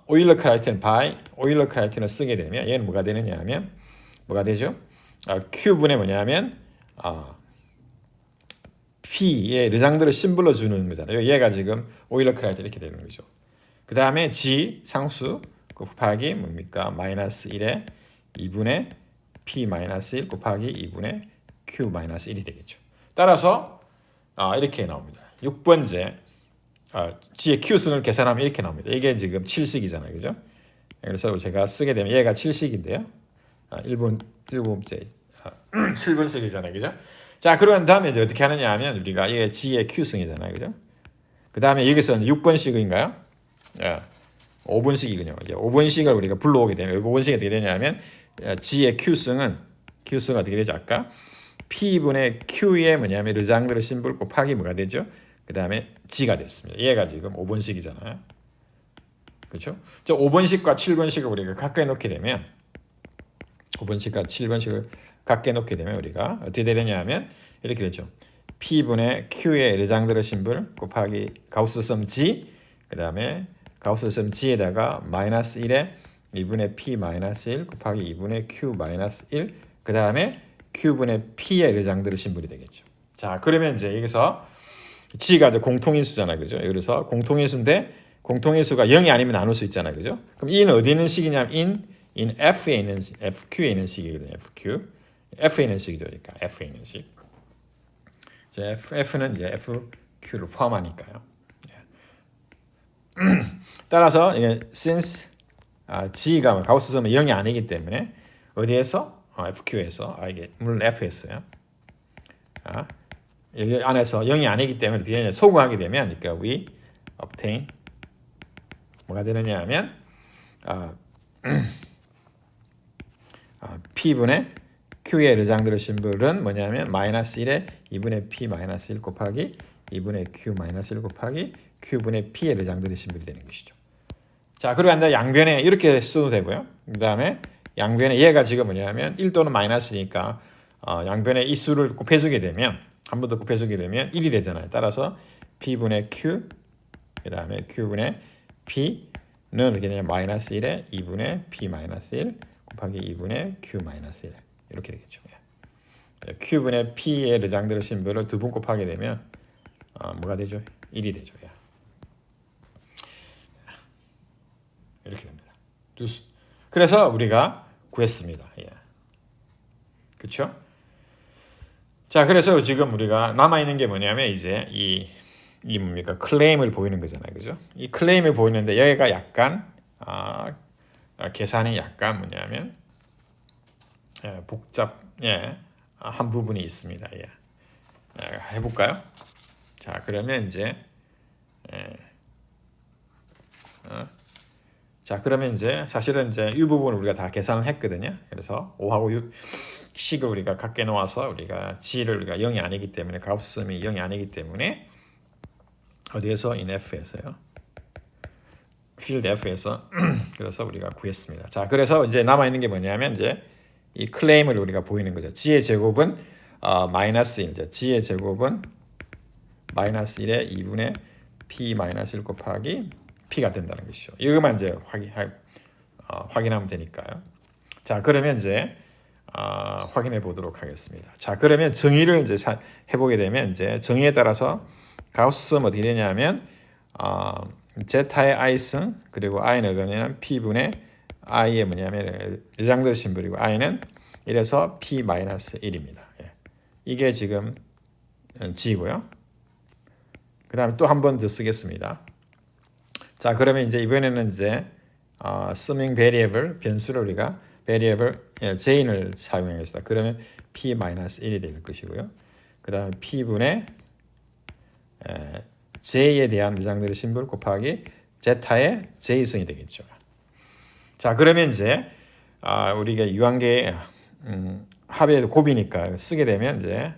오일러 크라이테리언 바이 오일러 크라이테리언을 쓰게 되면 얘는 뭐가 되느냐 하면 뭐가 되죠? Q분의 뭐냐면 P의 르장드를 심블로 주는 거잖아요. 얘가 지금 오일러 크라이테리언 이렇게 되는 거죠. 그 다음에 G 상수 곱하기 뭡니까? 마이너스 1에 2분의 P 마이너스 1 곱하기 2분의 Q 마이너스 1이 되겠죠. 따라서 이렇게 나옵니다. 6번째 G의 Q승을 계산하면 이렇게 나옵니다. 이게 지금 7식이잖아요. 그죠? 그래서 제가 쓰게 되면 얘가 7식인데요. 7번째 7번식이잖아요. 그죠? 자, 그런 다음에 이제 어떻게 하느냐 하면 우리가 이게 G의 Q승이잖아요. 그죠? 그 다음에 여기서는 6번식인가요? 5번식이군요. 이제 5번식을 우리가 불러오게 되면 5번식이 어떻게 되냐면 G의 Q승은 어떻게 되죠? 아까 P분의 Q의 뭐냐면 르장드르 심볼 곱하기 뭐가 되죠? 그 다음에 G가 됐습니다. 얘가 지금 5번식이잖아요. 그렇죠? 저 5번식과 7번식을 우리가 가까이 놓게 되면 5번식과 7번식을 가까이 놓게 되면 우리가 어떻게 되느냐 하면 이렇게 되죠. P분의 Q의 르장드르 심볼 곱하기 가우스 썸 G 그 다음에 가우스 썸 G에다가 마이너스 1에 2분의 P 마이너스 1 곱하기 2분의 Q 마이너스 1 그 다음에 Q분의 P의 르장드르 심볼이 되겠죠. 자, 그러면 이제 여기서 G가 이제 공통인수잖아요. 그죠? 그래서 공통인수인데 공통인수가 0이 아니면 나눌 수 있잖아요. 그죠? 그럼 E는 어디 있는 식이냐면 in F에 있는 FQ에 있는 식이거든요. F에 있는 식이죠. 그러니까 F에 있는 식. F는 이제 FQ를 포함하니까요. 따라서 이게 since G가 가우스 썸은 0이 아니기 때문에 어디에서 FQ에서 이게 물론 F였어요. 여기 안에서 0이 아니기 때문에 뒤에 소구하게 되면 그러니까 we obtain 뭐가 되느냐 하면 P분의 Q의 르장드르 심볼은 뭐냐면 마이너스 1에 2분의 P 마이너스 1 곱하기 2분의 Q 마이너스 1 곱하기 Q분의 P의 르장드르 심볼이 되는 것이죠. 자, 그리고 한다 양변에 이렇게 써도 되고요. 그 다음에 양변에 얘가 지금 뭐냐면 1 또는 마이너스니까 양변에 이 수를 곱해주게 되면 한 번 더 곱해주게 되면 1이 되잖아요. 따라서 P분의 Q 그 다음에 Q분의 P는 어떻게 되냐면 마이너스 1에 2분의 P 마이너스 1 곱하기 2분의 Q 마이너스 1 이렇게 되겠죠. Q분의 P의 르장드르 심볼을 두 번 곱하게 되면 뭐가 되죠? 1이 되죠. 이렇게 됩니다. 그래서 우리가 구했습니다. 그렇죠? 자, 그래서 지금 우리가 남아 있는 게 뭐냐면 이제 이 뭡니까? 클레임을 보이는 거잖아요. 그죠? 이 클레임을 보이는데 여기가 약간 계산이 약간 뭐냐면 한 부분이 있습니다. 해볼까요? 자, 그러면 이제 자, 그러면 이제 사실은 이제 이 부분을 우리가 다 계산을 했거든요. 그래서 5하고 6 식을 우리가 갖게 놓아서 우리가 g를 우리가 0이 아니기 때문에 가우스섬이 0이 아니기 때문에 어디에서 in F에서요. 필드 F에서 그래서 우리가 구했습니다. 자, 그래서 이제 남아 있는 게 뭐냐면 이제 이 클레임을 우리가 보이는 거죠. g의 제곱은 마이너스 1이죠. g의 제곱은 마이너스 1에 2분의 p 마이너스 1 곱하기 p가 된다는 것이죠. 이것만 이제 확인하면 되니까요. 자, 그러면 이제 확인해 보도록 하겠습니다. 자, 그러면 정의를 이제 해보게 되면 이제 정의에 따라서 가우스섬 어떻게 되냐면 제타의 i승 그리고 i는 뭐냐면 p분의 i의 뭐냐면 르장드르 심볼이고 i는 1에서 p 마이너스 1입니다. 이게 지금 g고요. 그 다음에 또 한 번 더 쓰겠습니다. 자, 그러면 이제 이번에는 이제 summing variable 변수를 우리가 variable j를 사용하겠습니다. 그러면 p-1이 될 것이고요. 그 다음에 p분의 j에 대한 르장드르 심볼 곱하기 제타의 j승이 되겠죠. 자, 그러면 이제 우리가 유한계 합의 곱이니까 쓰게 되면 이제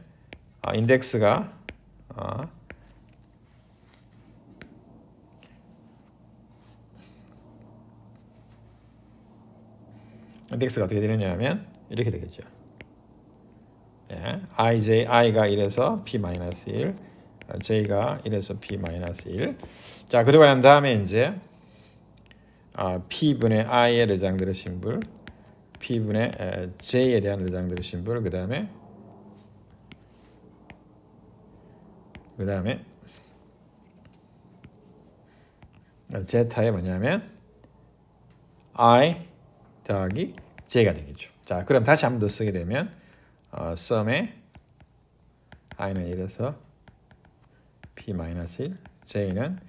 인덱스가 인덱스가 어떻게 되느냐면 이렇게 되겠죠. ij, i가 1에서 p-1, j가 1에서 p-1. 자, 그러고 난 다음에 이제 p분의 i의 르장드르 심볼, p분의 j에 대한 르장드르 심볼, 그 다음에 제타에 뭐냐면 i 더하기 j가 되겠죠. 자, 그럼 다시 한 번 더 쓰게 되면 sum의 i는 1에서 p-1, j는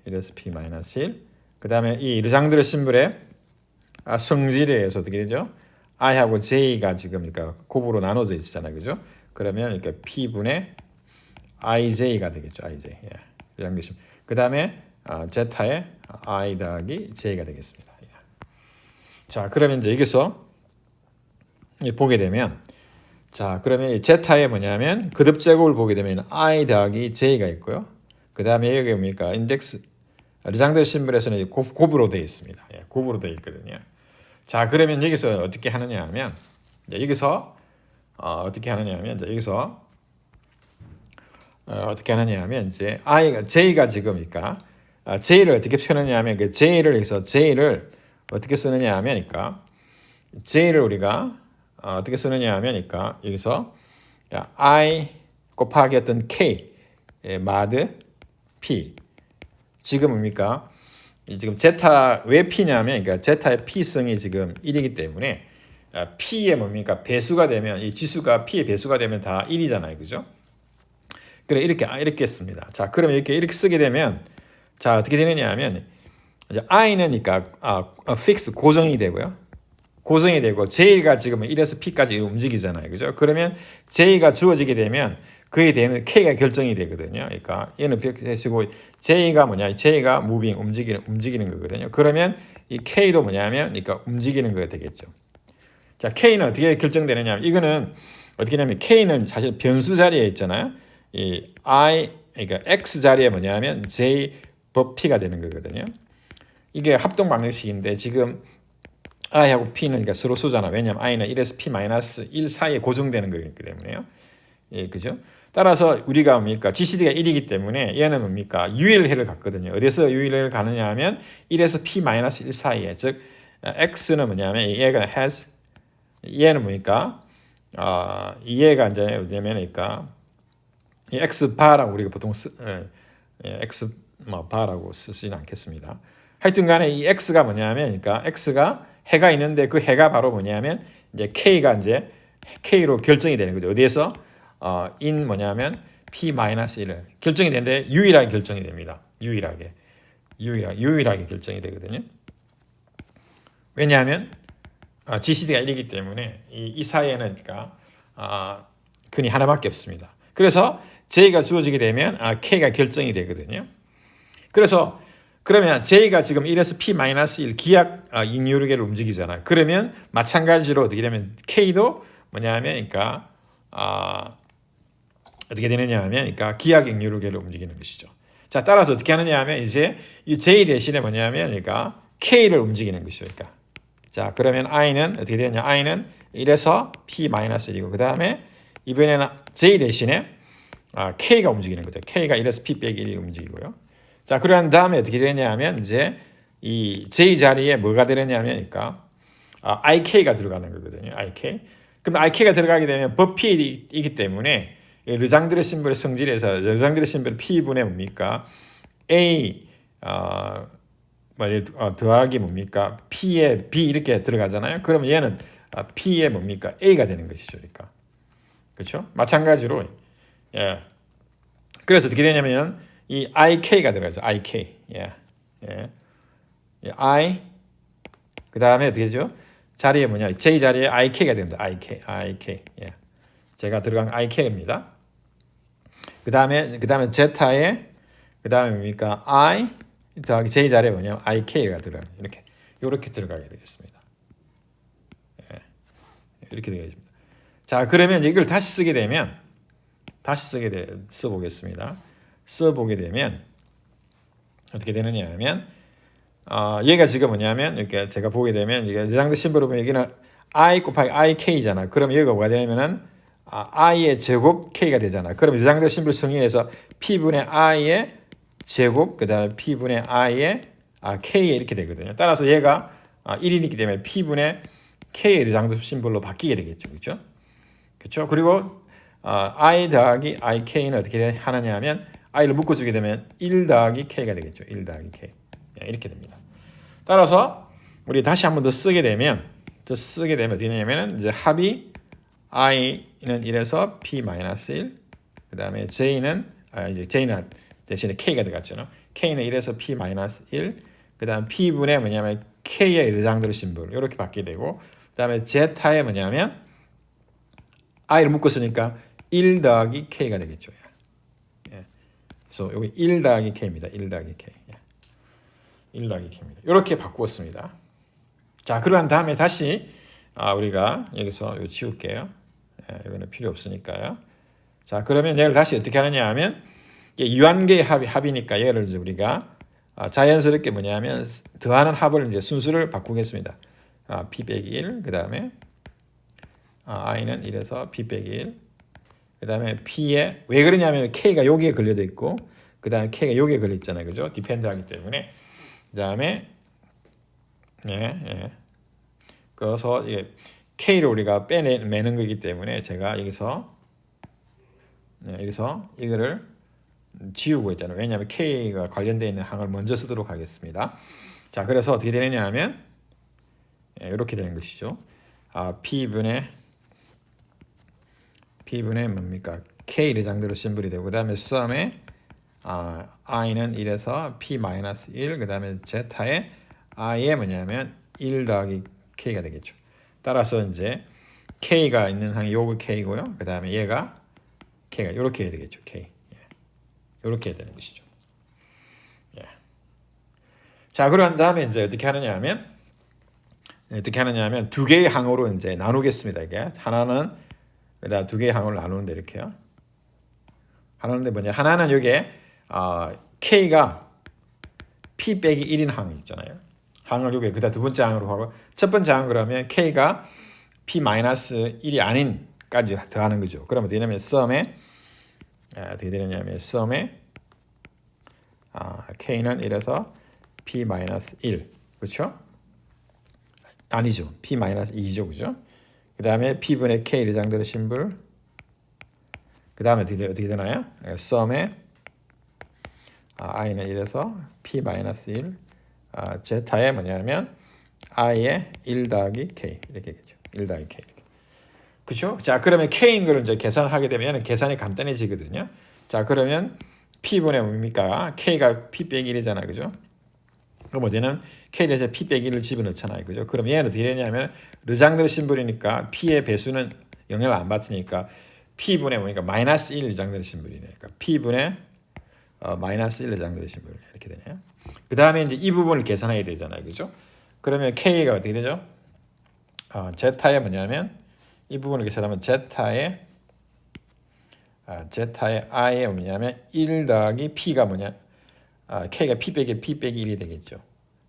1에서 p-1. 그 다음에 이 르장드르 심볼의 성질에 의해서 어떻게 되죠? i하고 j가 지금 그러니까 곱으로 나눠져 있잖아요. 그죠? 그러면 그러니까 p분의 ij가 되겠죠. ij. 르장드르 심볼. 그 다음에 제타의 i 더하기 j가 되겠습니다. 자, 그러면 이제 여기서 보게 되면 자, 그러면 제타에 뭐냐면 거듭 제곱을 보게 되면 i 더하기 j가 있고요. 그 다음에 여기 뭡니까? 인덱스 르장드르 심볼에서는 곱으로 되어 있습니다. 곱으로 되어 있거든요. 자, 그러면 여기서 어떻게 하느냐 하면 여기서 어떻게 하느냐 하면 여기서 어떻게 하느냐 하면 이제 j가 지금이니까 j를 어떻게 표현하냐 하면 그 j를 여기서 j를 어떻게 쓰느냐 하면 j를 우리가 어떻게 쓰느냐 하면 여기서 i 곱하기 어떤 k 마드 p 지금 뭡니까? 지금 제타 왜 p냐면 그러니까 제타의 p승이 지금 1이기 때문에 p의 뭡니까? 배수가 되면 이 지수가 p의 배수가 되면 다 1이잖아요. 그죠? 그래 이렇게 씁니다. 자, 그러면 이렇게 쓰게 되면 자, 어떻게 되느냐 하면 이제 i는 그러니까 fixed 고정이 되고요. 고정이 되고 j가 지금 1에서 p까지 움직이잖아요. 그죠? 그러면 j가 주어지게 되면 그에 대한 k가 결정이 되거든요. 그러니까 얘는 fixed이고 j가 뭐냐? j가 moving 움직이는 거거든요. 그러면 이 k도 뭐냐면 그러니까 움직이는 거가 되겠죠. 자, k는 어떻게 결정되느냐? 이거는 어떻게 하냐면 k는 사실 변수 자리에 있잖아요. 이 i 그러니까 x 자리에 뭐냐면 j 법 p가 되는 거거든요. 이게 합동 방정식인데 지금 i하고 p는 그러니까 서로 쏘잖아. 왜냐하면 i는 1에서 p-1 사이에 고정되는 거기 때문에요. 예, 그죠? 따라서 우리가 뭡니까? GCD가 1이기 때문에 얘는 뭡니까? 유일해를 갖거든요. 어디서 유일해를 가느냐 하면 1에서 p-1 사이에. 즉 x는 뭐냐면 얘가 has 얘는 뭡니까? 얘가 이제 뭐냐면니까 x 바라고 우리가 보통 x 뭐 바라고 쓰지는 않겠습니다. 하여튼간에 이 x가 뭐냐면 그러니까 x가 해가 있는데 그 해가 바로 뭐냐면 이제 k가 이제 k로 결정이 되는 거죠. 어디에서 in 뭐냐면 p-1 결정이 되는데 유일하게 결정이 됩니다. 유일하게 결정이 되거든요. 왜냐하면 GCD가 1이기 때문에 이 사이에는 그러니까 근이 하나밖에 없습니다. 그래서 J가 주어지게 되면 K가 결정이 되거든요. 그래서 그러면 J가 지금 1에서 P-1 기약 잉유르계를 움직이잖아요. 그러면 마찬가지로 어떻게 되면 K도 뭐냐면 그러니까 어떻게 되느냐 하면 그러니까 기약 잉유르계를 움직이는 것이죠. 자, 따라서 어떻게 하느냐 하면 이제 이 J 대신에 뭐냐면 그러니까 K를 움직이는 것이죠. 그러니까 자, 그러면 i는 어떻게 되냐? i는 1에서 p-1이고 그 다음에 이번에는 j 대신에 k가 움직이는 거죠. k가 1에서 p-1이 움직이고요. 자, 그런 다음에 어떻게 되냐 하면 이제 이 j 자리에 뭐가 되느냐 하면 그러니까 ik가 들어가는 거거든요. ik. 그럼 ik가 들어가게 되면 버피이기 때문에 르장드레 심벌의 성질에서 르장드레 심벌 p분의 뭡니까? a 더하기 뭡니까? P에 B 이렇게 들어가잖아요. 그러면 얘는 P에 뭡니까? A가 되는 것이죠. 그러니까. 그렇죠? 마찬가지로 예. 그래서 어떻게 되냐면 이 IK가 들어가죠. IK. 예. 예. I 그다음에 어떻게 되죠? 자리에 뭐냐? J 자리에 IK가 됩니다. IK. 예. 제가 들어간 IK입니다. 그다음에 Z에 그다음에 뭡니까? I 더하기 J 자리에 뭐냐면 IK가 들어가요. 이렇게 들어가게 되겠습니다. 예, 이렇게 되겠습니다. 자, 그러면 이걸 다시 쓰게 되면 써보겠습니다. 써보게 되면 어떻게 되느냐 하면 얘가 지금 뭐냐면 이렇게 제가 보게 되면 이게 르장드 심벌을 보면 여기는 I 곱하기 IK잖아. 그럼 여기가 뭐가 되냐면은 I의 제곱 K가 되잖아. 그럼 르장드 심벌 승인해서 P분의 I의 제곱 그다음에 P분의 I의 K에 이렇게 되거든요. 따라서 얘가 1이기 때문에 P분의 K의 르장드 심벌로 바뀌게 되겠죠. 그렇죠? 그렇죠? 그리고 I 더하기 IK는 어떻게 하느냐 하면 I를 묶어주게 되면 1 더하기 K가 되겠죠. 1 더하기 K. 이렇게 됩니다. 따라서 우리 다시 한 번 더 쓰게 되면 어떻게 되냐면 이제 합이 I는 1에서 P-1 그다음에 J는 대신에 K가 들어갔죠. K는 1에서 P-1 그다음 P분의 뭐냐면 K의 르장드르 심볼 이렇게 바뀌게 되고 그다음에 Z에 뭐냐면 I를 묶었으니까 1 더하기 K가 되겠죠. 예. 그래서 여기 1 더하기 K입니다. 1 더하기 K. 예. 1 더하기 K입니다. 이렇게 바꾸었습니다. 자, 그러한 다음에 다시 우리가 여기서 이거 지울게요. 예, 이거는 필요 없으니까요. 자, 그러면 얘를 다시 어떻게 하느냐 하면 유한계의 합이니까 얘를 이제 우리가 자연스럽게 뭐냐면 더하는 합을 이제 순수를 바꾸겠습니다. P 빼기 1, 그 다음에 I는 1에서 P 빼기 1, 그 다음에 P에 왜 그러냐면 K가 여기에 걸려져 있고 그 다음에 K가 여기에 걸려 있잖아요. 그죠? 디펜드하기 때문에 그 다음에 그래서 이게 K를 우리가 빼내는 거기 때문에 제가 여기서 이거를 지우고 있잖아요. 왜냐하면 K가 관련되어 있는 항을 먼저 쓰도록 하겠습니다. 자, 그래서 어떻게 되느냐 하면 이렇게 되는 것이죠. P분의 뭡니까? K 르장드르 심볼이 되고 그 다음에 sum에 I는 1에서 P-1 그 다음에 Z에 I에 뭐냐면 1 더하기 K가 되겠죠. 따라서 이제 K가 있는 항이 요거 K고요. 그 다음에 얘가 K가 이렇게 해야 되겠죠. K. 이렇게 해야 되는 것이죠. 예. 자, 그런 다음에 이제 어떻게 하느냐 하면 두 개의 항으로 이제 나누겠습니다. 이게 하나는 그다음 두 개의 항으로 나누는데 이렇게요. 하나는 뭐냐? 하나는 여기에 K가 P 빼기 1인 항이 있잖아요. 항을 여기 그다음 두 번째 항으로 하고 첫 번째 항 그러면 k가 p-1이 아닌까지 더하는 거죠. 그러면 어떻게 되냐면 썸에 어떻게 되느냐면 썸에 k는 이래서 p-1 그렇죠? 아니죠. p-2죠. 그죠? 그 다음에 p분의 k 레장들의 심볼 그 다음에 어떻게 되나요? 썸에 i는 이래서 p-1 제타에 뭐냐면 i의 1 더하기 k 이렇게 되죠. 1 더하기 k 그렇죠? 자 그러면 k인 거를 이제 계산하게 되면 얘는 계산이 간단해지거든요. 자 그러면 p분의 뭡니까? k가 p 빼기 1이잖아요. 그죠? 그럼 어디는 k 대신 p 빼기 1을 집어넣잖아요. 그죠? 그럼 얘는 어떻게 되냐면 르장들 심볼이니까 p의 배수는 영향을 안 받으니까 p분의 뭡니까? 마이너스 1 르장들 심볼이니까 p분의 마이너스 1 르장들 심볼 이렇게 되네요. 그 다음에 이제 이 부분을 계산해야 되잖아요. 그죠? 그러면 k가 어떻게 되죠? 제타에 뭐냐면 이 부분을 계산하면 제타에 i에 뭐냐면 1 더하기 p가 뭐냐 k가 p 빼기 1이 되겠죠.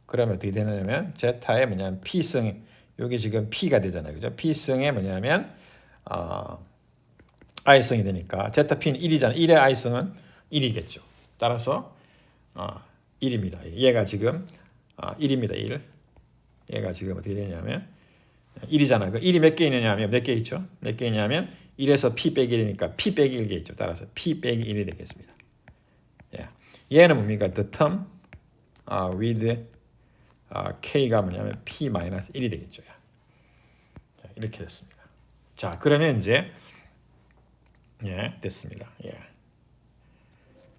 그러면 어떻게 되냐면 제타에 뭐냐면 p승 여기 지금 p가 되잖아요. 그죠? p승에 뭐냐면 i승이 되니까 제타 p는 1이잖아요. 1의 i승은 1이겠죠. 따라서 1입니다. 얘가 지금 1입니다. 1. 얘가 지금 어떻게 되냐면 1이잖아요. 그 1이 몇 개 있느냐면 몇 개 있죠? 몇 개 있냐면 1에서 p 빼기 1이니까 p 빼기 1개 있죠. 따라서 p 빼기 1이 되겠습니다. 얘는 뭡니까? The term with k가 뭐냐면 p-1이 되겠죠. 자, 이렇게 됐습니다. 자, 그러면 이제 됐습니다.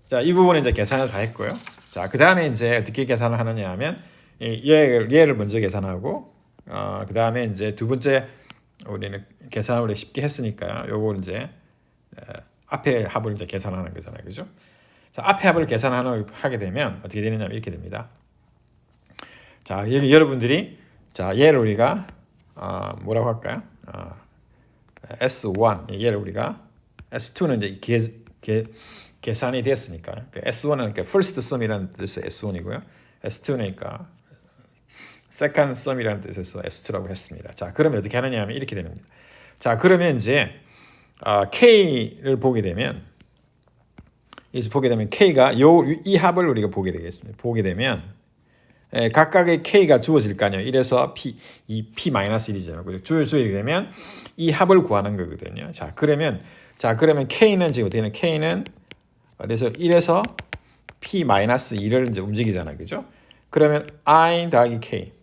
자, 이 부분은 이제 계산을 다 했고요. 자, 그 다음에 이제 어떻게 계산을 하느냐 하면 얘를 먼저 계산하고 그 다음에 이제 두 번째 우리는 계산을 쉽게 했으니까요. 요걸 이제 앞에 합을 이제 계산하는 거잖아요. 그죠? 자, 앞에 합을 계산하게 되면 어떻게 되느냐면 이렇게 됩니다. 자, 여기 여러분들이 자, 얘를 우리가 뭐라고 할까요? S1 얘를 우리가 S2는 이제 계산이 됐으니까 S1은 first sum이라는 뜻의 S1이고요. S2니까 second sum이라는 뜻에서 S2라고 했습니다. 자, 그러면 어떻게 하느냐 하면 이렇게 됩니다. 자, 그러면 이제 K를 보게 되면 K가 이 합을 우리가 보게 되겠습니다. 보게 되면 각각의 K가 주어질 거 아니에요. 이래서 P-1이잖아요. 그죠? 주어지게 되면 이 합을 구하는 거거든요. 자, 그러면 K는 지금 어떻게 되는 K는 그래서 1에서 P-2를 이제 움직이잖아요. 그죠? 그러면 I 더하기 K.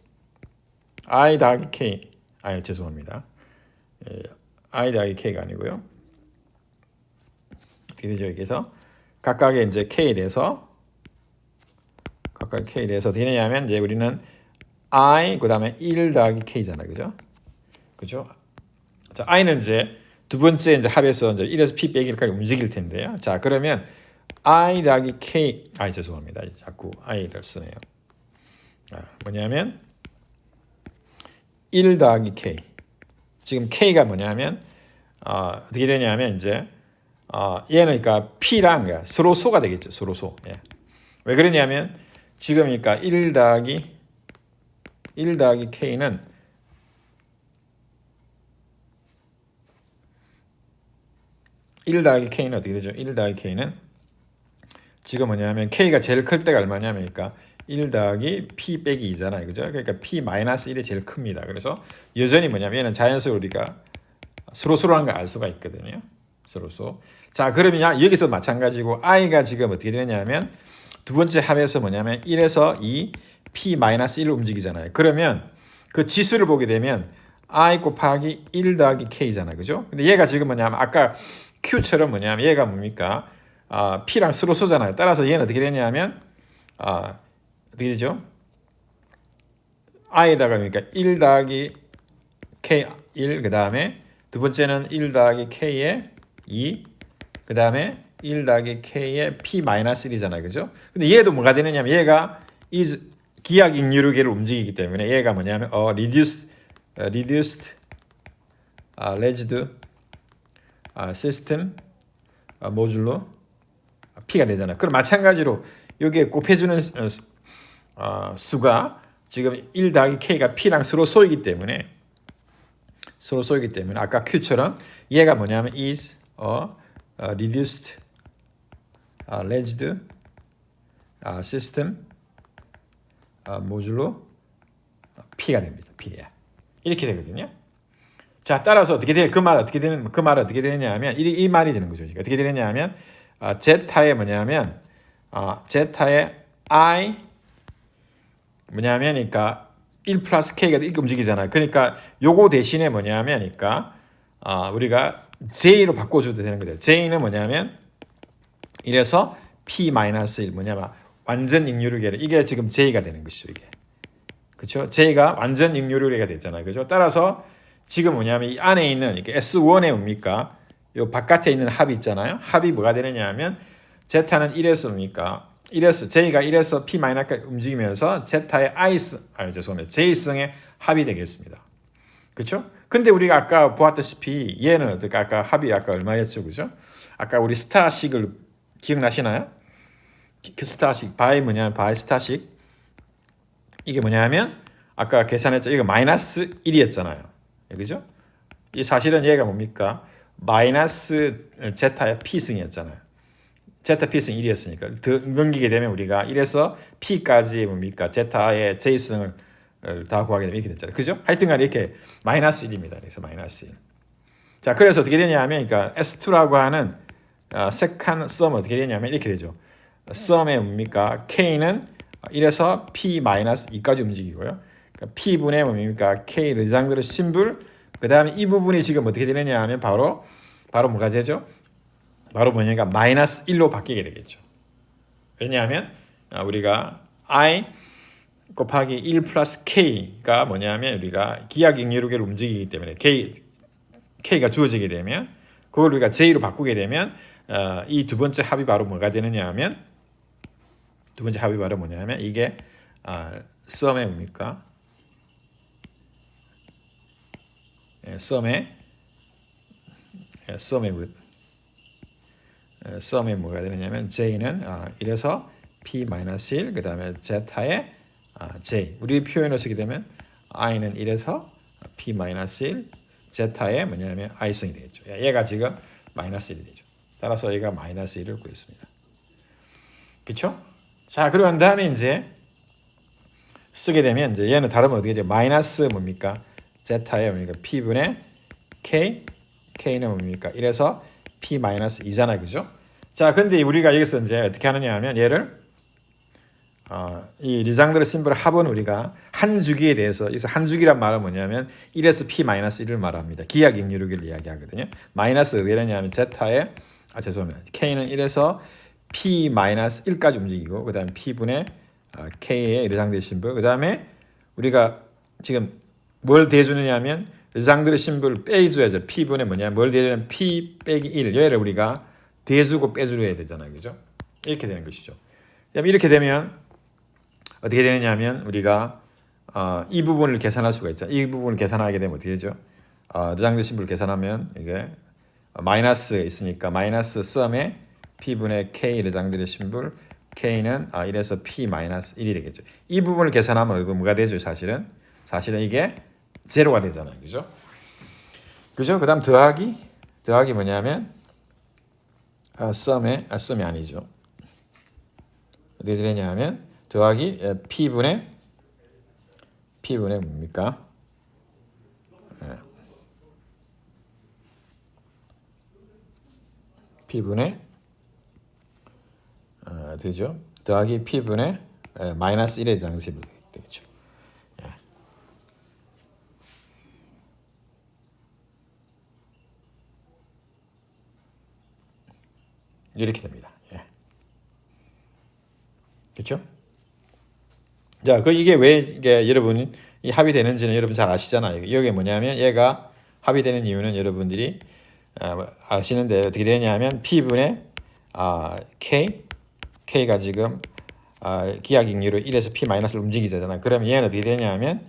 죄송합니다. I 더하기 K가 아니고요. 어떻게 되죠? 여기서 각각의 이제 K에 대해서 어떻게 되냐면 이제 우리는 I 그다음에 1 더하기 K잖아요. 그죠? 자, I는 이제 두 번째 이제 합에서 이제 1에서 P 빼기 1까지 움직일 텐데요. 자, 그러면 I 더하기 K 죄송합니다. 자꾸 I를 쓰네요. 뭐냐면 1 더하기 K. 지금 K가 뭐냐면 어떻게 되냐면 이제 얘는 그러니까 P랑 서로소가 되겠죠. 서로소. 왜 그러냐면 지금 그러니까 1 더하기 K는 1 더하기 K는 어떻게 되죠? 1 더하기 K는 지금 뭐냐면 K가 제일 클 때가 얼마냐면 그러니까 1 더하기 P 빼기 2잖아요. 그죠? 그러니까 P-1이 제일 큽니다. 그래서 여전히 뭐냐면 얘는 자연수로 우리가 서로소라는 걸 알 수가 있거든요. 서로소. 자, 그러면 여기서 마찬가지고 I가 지금 어떻게 되냐면 두 번째 합에서 뭐냐면 1에서 2 P-1을 움직이잖아요. 그러면 그 지수를 보게 되면 I 곱하기 1 더하기 K잖아요. 그죠? 근데 얘가 지금 뭐냐면 아까 Q처럼 뭐냐면 얘가 뭡니까? P랑 서로소잖아요. 따라서 얘는 어떻게 되냐면 어떻게 되죠? I에다가 그러니까 1 더하기 K 1 그 다음에 두 번째는 1 더하기 K에 2 그 다음에 1 더하기 K에 P-1이잖아요. 그죠? 근데 얘도 뭐가 되느냐면 얘가 기하 인유류계를 움직이기 때문에 얘가 뭐냐면 reduced alleged system 모듈로 P가 되잖아요. 그럼 마찬가지로 여기에 곱해주는 수가 지금 1 더하기 k가 p랑 서로 쏘이기 때문에 아까 q처럼 얘가 뭐냐면 is a reduced alleged system 모듈로 p가 됩니다. p야. 이렇게 되거든요. 자, 따라서 어떻게 돼? 그 말 어떻게 되느냐면 이 말이 되는 거죠. 어떻게 되느냐면 제타의 뭐냐면 제타의 i 뭐냐면 그러니까 1 플러스 k가 이렇게 움직이잖아요. 그러니까 요거 대신에 뭐냐면 그러니까 우리가 j로 바꿔줘도 되는 거죠. j는 뭐냐면 이래서 p 마이너스 1 뭐냐면 완전 익률계를 이게 지금 j가 되는 것이죠. 이게 그렇죠? j가 완전 익률계가 됐잖아요. 그렇죠? 따라서 지금 뭐냐면 이 안에 있는 이렇게 S1에 뭡니까? 요 바깥에 있는 합이 있잖아요. 합이 뭐가 되느냐 하면 제타는 1에서 뭡니까? 1에서 j가 1에서 p 마이너스까지 움직이면서 제타의 죄송합니다. j승의 합이 되겠습니다. 그렇죠? 근데 우리가 아까 보았다시피 얘는 어떻게 아까 합이 아까 얼마였죠? 그죠? 아까 우리 스타식을 기억나시나요? 그 스타식 바이 뭐냐면 바이 스타식 이게 뭐냐면 아까 계산했죠. 이거 마이너스 1이었잖아요. 그죠? 이 사실은 얘가 뭡니까? 마이너스 제타의 p승이었잖아요. 제타 p승 1이었으니까 더 넘기게 되면 우리가 1에서 p까지 뭡니까? 제타의 j승을 다 구하게 되면 이렇게 됐잖아요. 그죠? 하여튼간 이렇게 마이너스 1입니다. 그래서 마이너스 1. 자, 그래서 어떻게 되냐면 그러니까 S2라고 하는 second sum 어떻게 되냐면 이렇게 되죠. sum의 뭡니까? k는 1에서 p 마이너스 2까지 움직이고요. 그러니까 p분의 뭡니까? k 르장드르 심불 그 다음에 이 부분이 지금 어떻게 되느냐 하면 바로 뭐가 되죠? 바로 뭐냐면 마이너스 1로 바뀌게 되겠죠. 왜냐하면 우리가 i 곱하기 1 플러스 k가 뭐냐면 우리가 기하 익률계를 움직이기 때문에 k가 주어지게 되면 그걸 우리가 j로 바꾸게 되면 이 두 번째 합이 바로 뭐가 되느냐 하면 두 번째 합이 바로 뭐냐면 이게 sum의 뭡니까? sum의 뭐가 되느냐면 j는 1에서 p-1 그 다음에 z의 j 우리 표현을 쓰게 되면 i는 1에서 p-1 z의 뭐냐면 i승이 되겠죠. 얘가 지금 마이너스 1이 되죠. 따라서 얘가 마이너스 1을 구했습니다. 그렇죠? 자, 그런 다음에 이제 쓰게 되면 이제 얘는 다르면 어떻게 되죠? 마이너스 뭡니까? 제타의 뭡니까? p분의 k는 뭡니까? 1에서 p-2잖아요. 그죠? 자, 근데 우리가 여기서 이제 어떻게 하느냐 하면 얘를 이 리장드르 심벌 합은 우리가 한 주기에 대해서 여기서 한 주기란 말은 뭐냐면 1에서 p-1을 말합니다. 기하 익률계를 이야기하거든요. 마이너스 어디에 되냐면 제타의 죄송합니다. k는 1에서 p-1까지 움직이고 그다음에 p분의 k의 리장드르 심벌 그다음에 우리가 지금 뭘 대주느냐 하면 르장드르 심벌을 빼줘야죠. p분의 뭐냐면 뭘 대주냐면 p 빼기 1 얘를 우리가 대주고 빼줘야 되잖아요. 그죠? 이렇게 되는 것이죠. 이렇게 되면 어떻게 되느냐 하면 우리가 이 부분을 계산할 수가 있죠. 이 부분을 계산하게 되면 어떻게 되죠? 르장드르 심벌을 계산하면 이게 마이너스 있으니까 마이너스 썸의 p분의 k 르장드르 심벌 k는 1에서 p-1이 되겠죠. 이 부분을 계산하면 뭐가 되죠? 사실은 이게 제로가 되잖아요. 그죠? 그죠? 그다음 더하기 뭐냐면 썸이 아니죠. 어떻게 되냐면 더하기 p분의 뭡니까? p분의 되죠? 더하기 p분의 마이너스 1의 당식이 되겠죠. 이렇게 됩니다. 그렇죠? 자, 이게 왜 이게 여러분이 이 합이 되는지는 여러분 잘 아시잖아요. 여기 뭐냐면 얘가 합이 되는 이유는 여러분들이 아시는데 어떻게 되냐면 p분의 k가 지금 기하 익률로 1에서 p-를 움직이잖아요. 그러면 얘는 어떻게 되냐면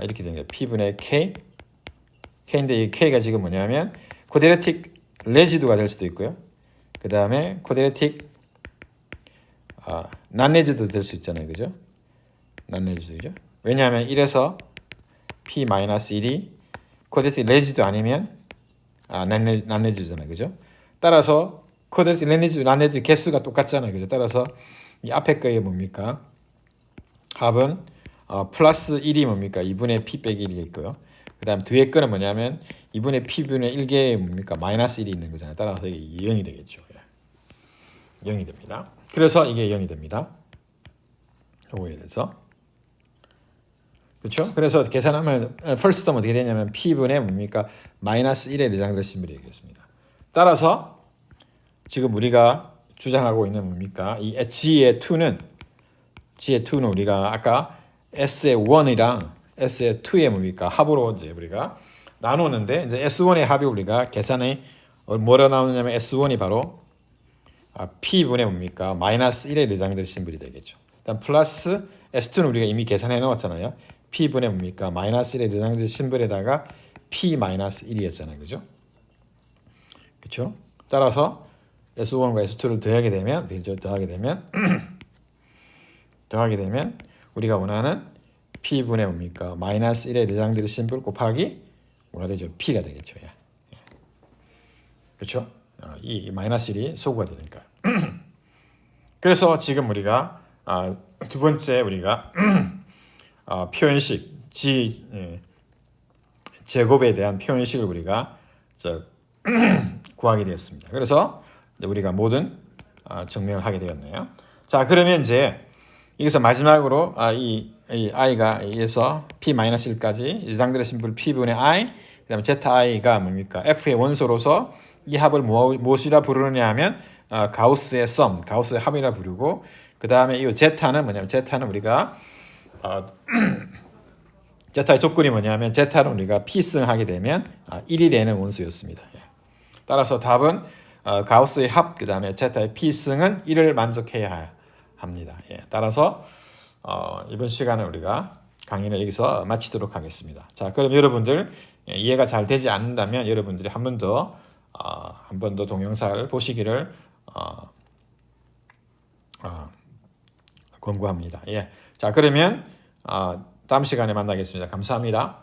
이렇게 되는 거예요. p분의 k인데 이 k가 지금 뭐냐면 코드레틱 레지두가 될 수도 있고요. 그 다음에 코드레틱 난레지도 될 수 있잖아요. 그죠? 난레지드죠. 왜냐하면 1에서 p-1이 쿼드레틱 레지드 아니면 난레지드잖아요. 그죠? 따라서 쿼드레틱 레지드, 난레지드 개수가 똑같잖아요. 그죠? 따라서 이 앞에 거에 뭡니까? 합은 플러스 1이 뭡니까? 2분의 p 빼기 1이 있고요. 그 다음 뒤에 거는 뭐냐면 2분의 p분의 1개의 뭡니까? 마이너스 1이 있는 거잖아요. 따라서 이게 0이 되겠죠. 0이 됩니다. 그래서 이게 0이 됩니다. 요거에 대해서. 그렇죠? 그래서 계산하면 first term 어떻게 되냐면 p분의 뭡니까? 마이너스 1의 레장드레 심볼이 되겠습니다. 따라서 지금 우리가 주장하고 있는 뭡니까? 이 G의 2는 우리가 아까 S의 1이랑 S의 2의 뭡니까? 합으로 이제 우리가 나누는데 이제 S1의 합이 우리가 계산에 뭐로 나오느냐면 S1이 바로 P분의 뭡니까? 마이너스 1의 레장드레 심볼이 되겠죠. 일단 플러스 S2는 우리가 이미 계산해 놓았잖아요. P분의 뭡니까? 마이너스 1의 레장드레 심볼에다가 P 마이너스 1이었잖아요. 그죠? 그렇죠? 따라서 S1과 S2를 더하게 되면 되죠. 더하게 되면 우리가 원하는 P분의 뭡니까? 마이너스 1의 레장드레 심볼 곱하기 뭐가 되죠? P가 되겠죠. 예. 그렇죠? 이 마이너스 1이 소구가 되니까. 그래서 지금 우리가 두 번째 우리가 표현식 G 제곱에 대한 표현식을 우리가 구하게 되었습니다. 그래서 우리가 모든 증명을 하게 되었네요. 자, 그러면 이제 여기서 마지막으로 이 i가 2에서 p-1까지 레장드레 심볼 p분의 i, 그다음에 zi가 뭡니까? f의 원소로서 이 합을 무엇이라 부르느냐 하면 가우스의 썸, 가우스의 합이라 부르고, 그 다음에 이 z는 뭐냐면 z는 우리가 z의 조건이 뭐냐면 z는 우리가 p승하게 되면 1이 되는 원소였습니다. 따라서 답은 가우스의 합, 그 다음에 z의 p승은 1을 만족해야 합니다. 따라서 이번 시간에 우리가 강의를 여기서 마치도록 하겠습니다. 자, 그럼 여러분들 이해가 잘 되지 않는다면 여러분들이 한 번 더 동영상을 보시기를 권고합니다. 자, 그러면 다음 시간에 만나겠습니다. 감사합니다.